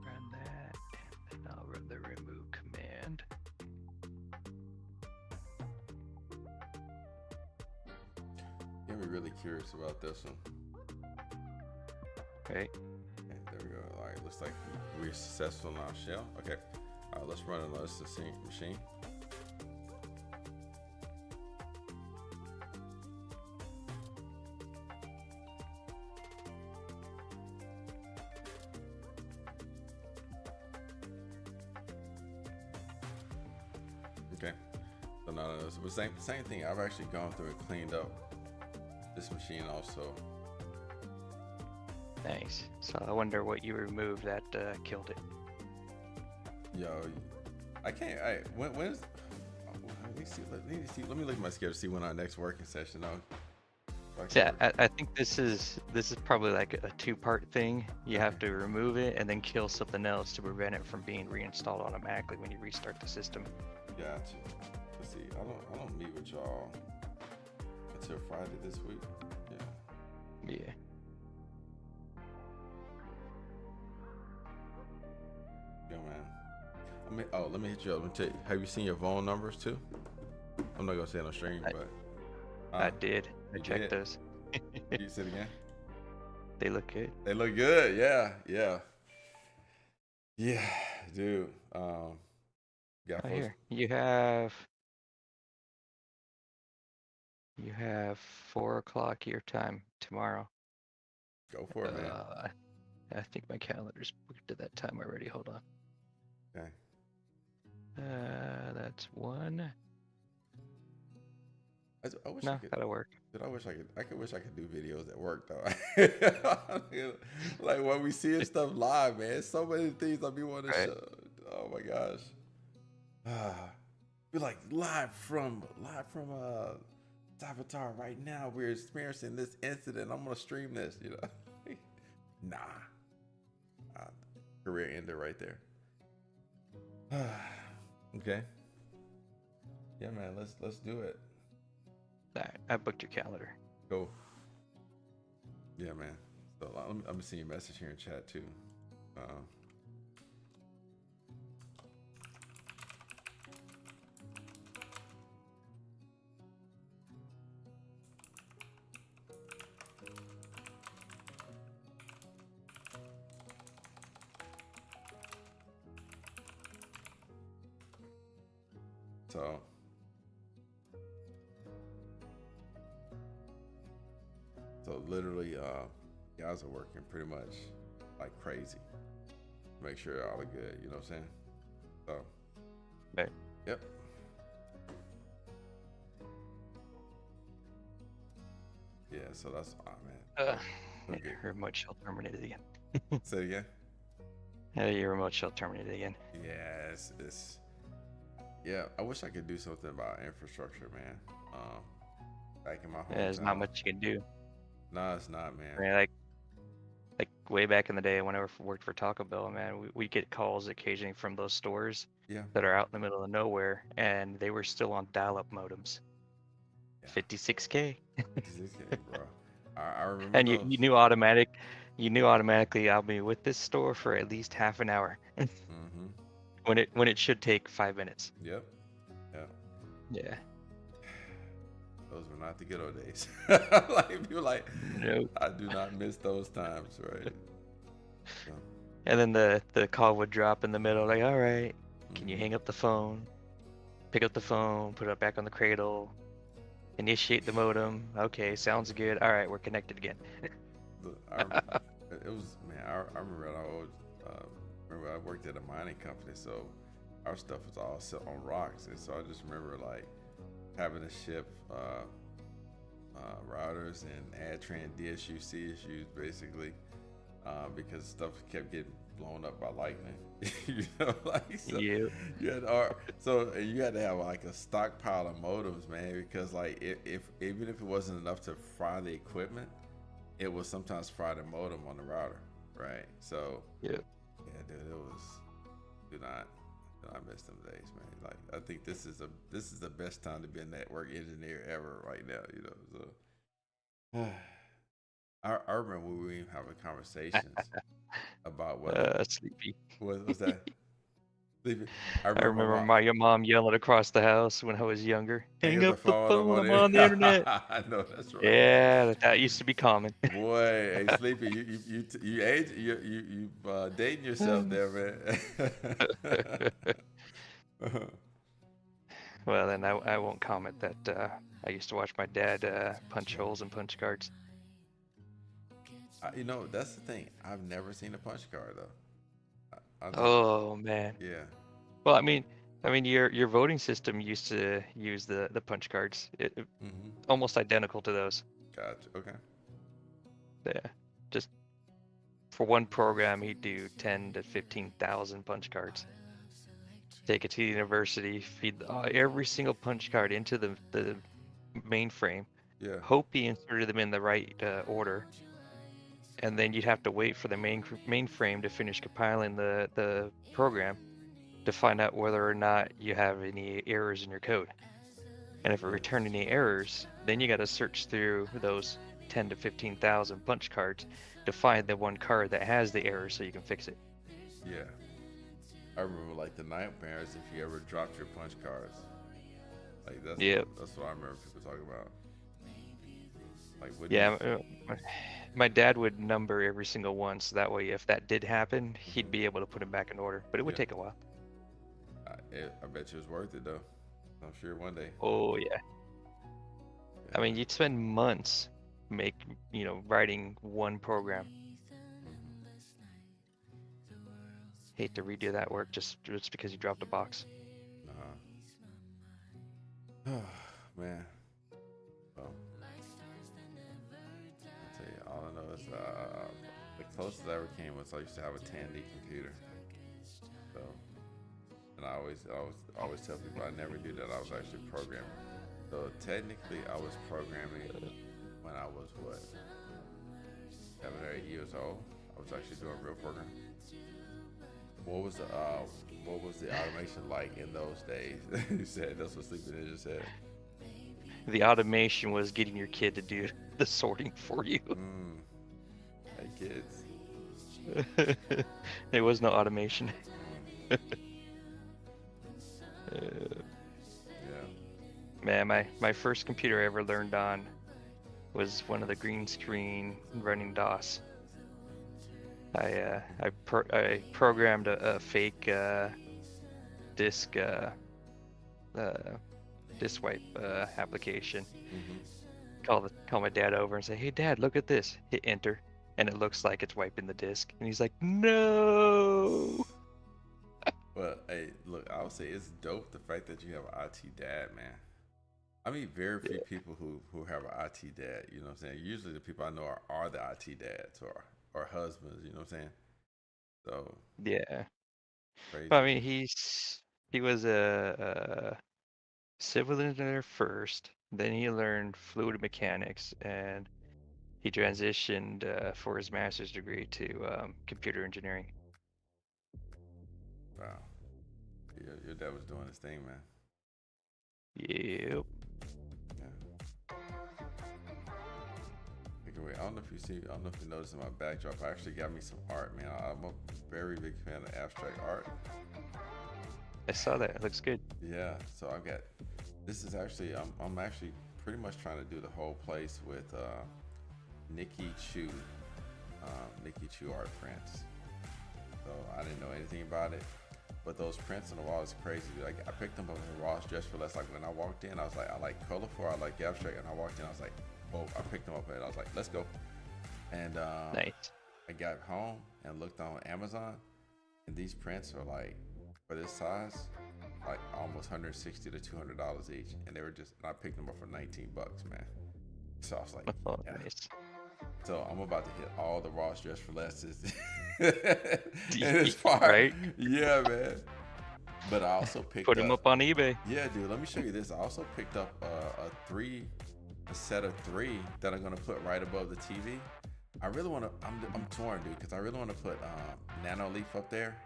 Run that, and then I'll run the remove command. Get me really curious about this one. Right. Okay, there we go. All right, looks like we're successful in our shell. Okay, all right, let's run another machine. Okay, so now this was same thing. I've actually gone through and cleaned up this machine also. Nice. So I wonder what you removed that killed it. Yo, I can't. When's we me see. Let me look at my schedule to see when our next working session. Yeah, I think this is probably like a two-part thing. You have to remove it and then kill something else to prevent it from being reinstalled automatically when you restart the system. Gotcha. Let's see. I don't meet with y'all until Friday this week. Yeah. Yeah. Yo, man. Let me hit you up. Let me tell you. Have you seen your phone numbers too? I'm not gonna say it on stream, but I did. I checked those. You said again? They look good. They look good. Yeah, dude. Got Here. You have 4 o'clock your time tomorrow. Go for it, man. I think my calendar's booked at that time already. Hold on. Okay. That's 1. I wish No, that'll work. Dude, I wish I could do videos at work though. Like when we see stuff live, man, so many things I be wanting to show. Oh my gosh. Be like live from Avatar right now. We're experiencing this incident. I'm gonna stream this, you know. Nah. Career ender right there. Okay. Yeah, man, let's do it. I booked your calendar. Go. Yeah, man. So I'm seeing your message here in chat too. So literally, guys are working pretty much like crazy to make sure all are good. You know what I'm saying? So. Right. Yep. Yeah. So that's man. Your remote shell terminated again. Say it again. Your remote shell terminated again. Yeah, yeah. I wish I could do something about infrastructure, man. Back in my hometown. There's not much you can do. No, it's not, man. I mean, like way back in the day when I worked for Taco Bell, man, we get calls occasionally from those stores that are out in the middle of nowhere, and they were still on dial-up modems. Yeah. 56K. 56K, bro. I remember. And you knew automatically I'll be with this store for at least half an hour. When it should take 5 minutes. Yep. Yeah. Those were not the good old days. Like people nope. I do not miss those times, right? So. And then the call would drop in the middle, like, all right, can you hang up the phone, pick up the phone, put it back on the cradle, initiate the modem. Okay, sounds good. All right, we're connected again. I remember I worked at a mining company, so our stuff was all set on rocks, and so I just remember like having to ship routers and AdTran DSU CSUs basically because stuff kept getting blown up by lightning. You know, like so you had to have like a stockpile of modems, man, because like if even if it wasn't enough to fry the equipment, it was sometimes fry the modem on the router, right? So yeah, dude, it was I miss them days, man. Like I think this is the best time to be a network engineer ever right now, you know. So I remember when we were having conversations about what sleepy. What was that? Sleepy. I remember my mom yelling across the house when I was younger. Hang up the phone, I'm on the internet. I know that's right. Yeah, that used to be common. Boy, hey Sleepy, you age you dating yourself there, man. Well, then I won't comment that I used to watch my dad punch holes in punch cards. You know, that's the thing. I've never seen a punch card though. Oh man. Yeah. Well, I mean, your voting system used to use the punch cards. Almost identical to those. Gotcha. Okay. Yeah. Just for one program, he'd do 10 to 15,000 punch cards. take it to the university, feed every single punch card into the mainframe, Yeah. hope he inserted them in the right order, and then you'd have to wait for the mainframe to finish compiling the program to find out whether or not you have any errors in your code. And if it returned any errors, then you got to search through those 10 to 15,000 punch cards to find the one card that has the error so you can fix it. Yeah. I remember like the nightmares if you ever dropped your punch cards. Like Yep. that's what I remember people talking about. Like what do Yeah, you my dad would number every single one, so that way if that did happen, he'd be able to put them back in order. But it would Yeah. take a while. I bet you it's worth it though. I'm sure one day. Oh yeah. I mean, you'd spend months writing one program. Hate to redo that work just because you dropped a box. Man. Well, I tell you, all I know is the closest I ever came was I used to have a Tandy computer. So, and I always tell people I never knew that I was actually programming. So technically, I was programming when I was 7 or 8 years old. I was actually doing real programming. What was the automation like in those days? You said that's what Sleepy Ninja said. The automation was getting your kid to do the sorting for you. Hey kids. There was no automation. Yeah. Man, my first computer I ever learned on was one of the green screen running DOS. I programmed a fake disk wipe application. Call my dad over and say, "Hey Dad, look at this." Hit enter, and it looks like it's wiping the disk. And he's like, "No." Well, hey, look, I would say it's dope the fact that you have an IT dad, man. I mean, very few people who have an IT dad. You know what I'm saying? Usually, the people I know are the IT dads or husbands. You know what I'm saying? So Yeah. crazy. Well, I mean, he was a civil engineer first, then he learned fluid mechanics, and he transitioned for his master's degree to computer engineering. Wow. Your dad was doing his thing, man. Yep. Yeah. Wait, I don't know if you noticed in my backdrop, I actually got me some art, man. I'm a very big fan of abstract art. I saw that. It looks good. Yeah, so this is actually, I'm actually pretty much trying to do the whole place with Nikki Chu art prints. So I didn't know anything about it, but those prints on the wall is crazy. Like I picked them up in Ross Dress for Less. Like when I walked in, I was like, I like colorful, I like abstract, and I walked in, I was like, oh, I picked them up and I was like, let's go. And Nice. I got home and looked on Amazon, and these prints are like, for this size, like almost $160 to $200 each, and I picked them up for $19, man. So I was like, Oh, yeah. nice. So I'm about to hit all the Ross Dress for Lesses in this part. Right? Yeah, man. But I also picked Put them up on eBay. Yeah, dude. Let me show you this. I also picked up a set of 3 that I'm gonna put right above the TV. I really want to. I'm torn, dude, because I really want to put Nano Leaf up there,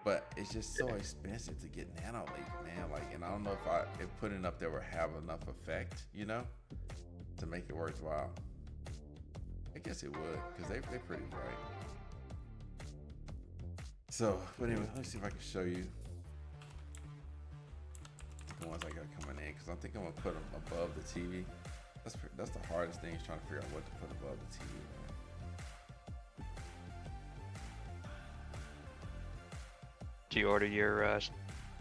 but it's just so expensive to get Nano Leaf, man. Like, and I don't know if putting it up there would have enough effect, to make it worthwhile. I guess it would, because they're pretty bright. So, but anyway, let me see if I can show you the ones I got coming in, because I think I'm gonna put them above the TV. That's the hardest thing, is trying to figure out what to put above the TV, man. Do you order your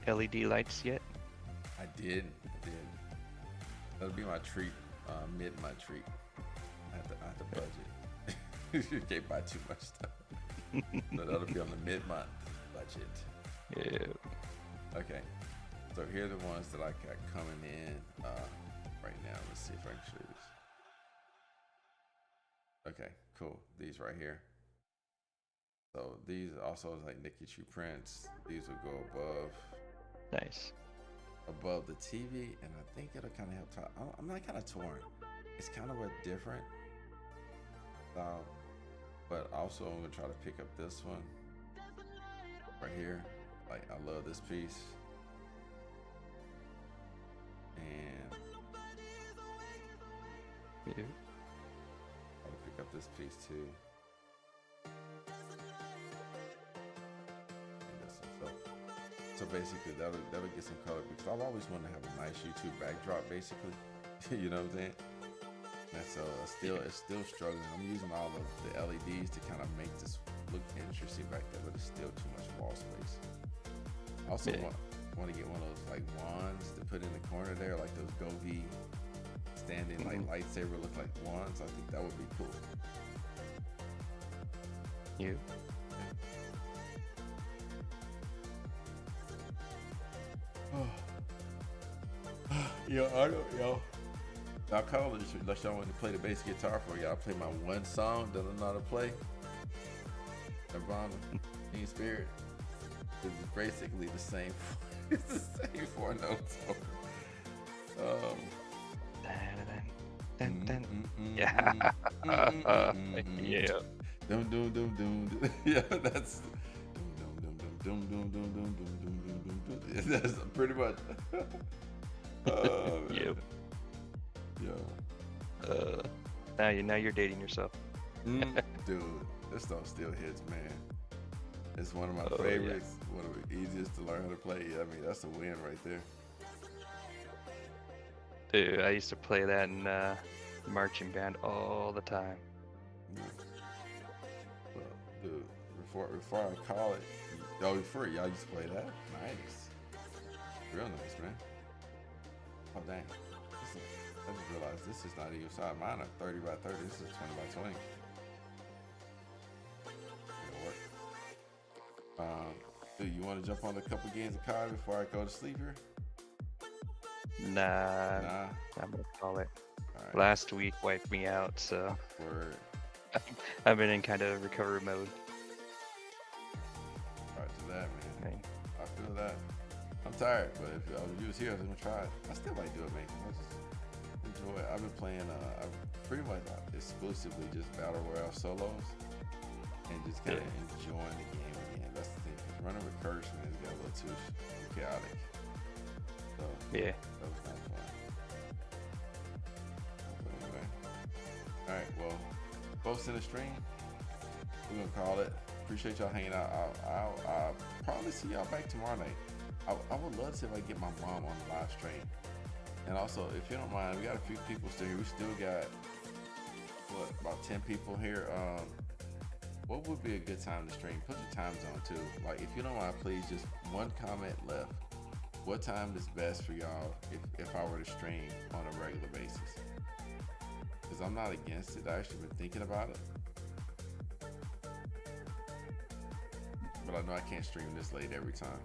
LED lights yet? I did. That'll be my treat, my treat. I have to budget. You can't buy too much stuff. So that'll be on the mid-month budget. Yeah. Okay. So here are the ones that I got coming in right now. Let's see if I can show you this. Okay, cool. These right here. So these also is like Nikki True prints. These will go Nice. above the TV, and I think it'll kind of help. I'm not kind of torn. It's kind of a different style, but also I'm gonna try to pick up this one right here. Like I love this piece, and Yeah. I'll pick up this piece too. So basically, that'll get some color because I've always wanted to have a nice YouTube backdrop, basically. You know what I'm saying? And so it's still struggling. I'm using all of the LEDs to kind of make this look interesting back there, but it's still too much wall space. I also want to get one of those like wands to put in the corner there, like those Govee standing like lightsaber look like wands. I think that would be cool. You. I'll call it unless y'all want to play the bass guitar for y'all. Play my one song that I know how to play. Nirvana, Teen Spirit. It's basically the same. It's the same 4 notes. Yeah. Yeah. Dum. Yeah, that's. Dum. That's pretty much. Yep. Yeah. Now you're dating yourself. Dude, this stuff still hits, man. It's one of my favorites. Yeah. One of the easiest to learn how to play. I mean, that's a win right there. Dude, I used to play that in marching band all the time. Well, dude, before I call it, y'all used to play that? Nice. Real nice, man. Oh, dang. I just realized this is not even side. Mine are 30 by 30. This is 20 by 20. It'll work. Dude, you want to jump on a couple games of COD before I go to sleep here? Nah. I'm gonna call it. Right. Last week wiped me out, so. Word. I've been in kind of recovery mode. Right to that, man. Right. I feel that. I'm tired, but if you was here, I was gonna try it. I still might do it, man. I just enjoy it. I've been playing. I've pretty much exclusively just battle royale solos, and just kind of enjoying the game again. That's the thing. Running recursion has got a little too chaotic. So yeah, that was kind of fun. But anyway, all right. Well, folks in the stream, we're gonna call it. Appreciate y'all hanging out. I'll probably see y'all back tomorrow night. I would love to see if I can get my mom on the live stream. And also, if you don't mind, we got a few people still here. We still got, about 10 people here. What would be a good time to stream? Put your time zone too. Like, if you don't mind, please, just one comment left. What time is best for y'all if I were to stream on a regular basis? Because I'm not against it. I actually been thinking about it. But I know I can't stream this late every time.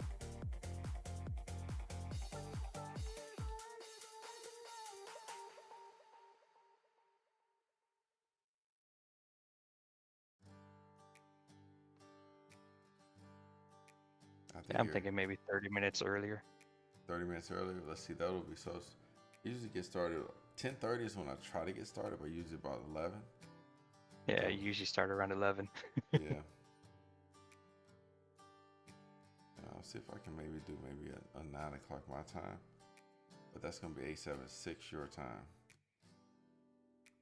I'm thinking maybe 30 minutes earlier. 30 minutes earlier? Let's see, that would be so. Usually get started. 10:30 is when I try to get started, but usually about 11. Yeah, you usually start around 11. Yeah. I'll see if I can maybe do a 9 o'clock my time. But that's going to be 8/7/6 your time.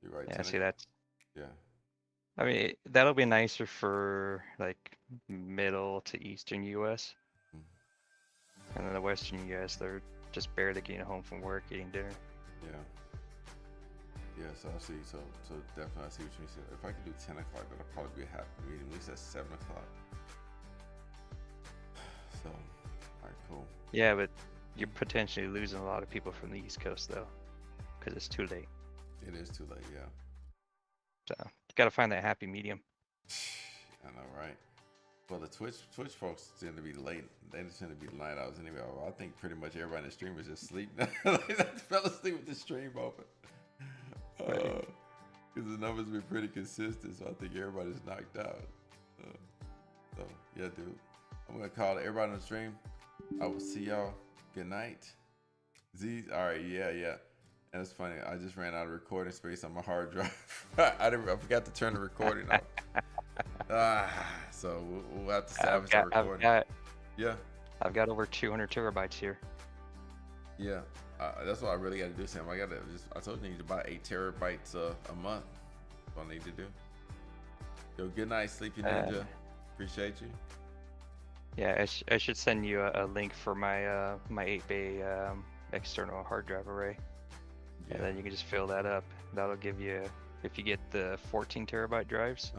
You're right. Yeah, see that's. Yeah. I mean, that'll be nicer for like middle to eastern U.S. And then the western U.S., they're just barely getting home from work, eating dinner. Yeah. Yeah, so I see. So definitely I see what you said. If I could do 10 o'clock, that'll probably be a happy meeting. At least at 7 o'clock. So, all right, cool. Yeah, but you're potentially losing a lot of people from the East Coast, though, because it's too late. It is too late, yeah. So, you got to find that happy medium. I know, right? Well, the Twitch folks tend to be late. They tend to be night owls anyway. Well, I think pretty much everybody in the stream is just asleep now. They fell asleep with the stream open. Because the numbers have been pretty consistent, so I think everybody's knocked out. So yeah, dude. I'm gonna call everybody on the stream. I will see y'all. Good night. Z. All right. Yeah. And it's funny. I just ran out of recording space on my hard drive. I forgot to turn the recording off. So we'll have to salvage our recording. Yeah. I've got over 200 terabytes here. Yeah. That's what I really got to do, Sam. I told you I need to buy 8 terabytes a month. That's what I need to do. Yo, good night, Sleepy Ninja. Appreciate you. Yeah, I should send you a link for my my 8-bay external hard drive array, and then you can just fill that up. That'll give you, if you get the 14 terabyte drives,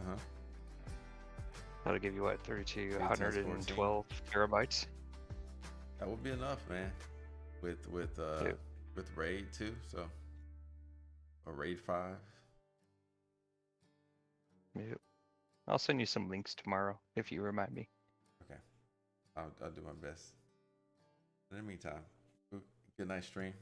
that'll give you what, 3,212 terabytes. That would be enough, man. With RAID too, so or RAID 5. Yep. I'll send you some links tomorrow if you remind me. Okay, I'll do my best. In the meantime, good night, stream.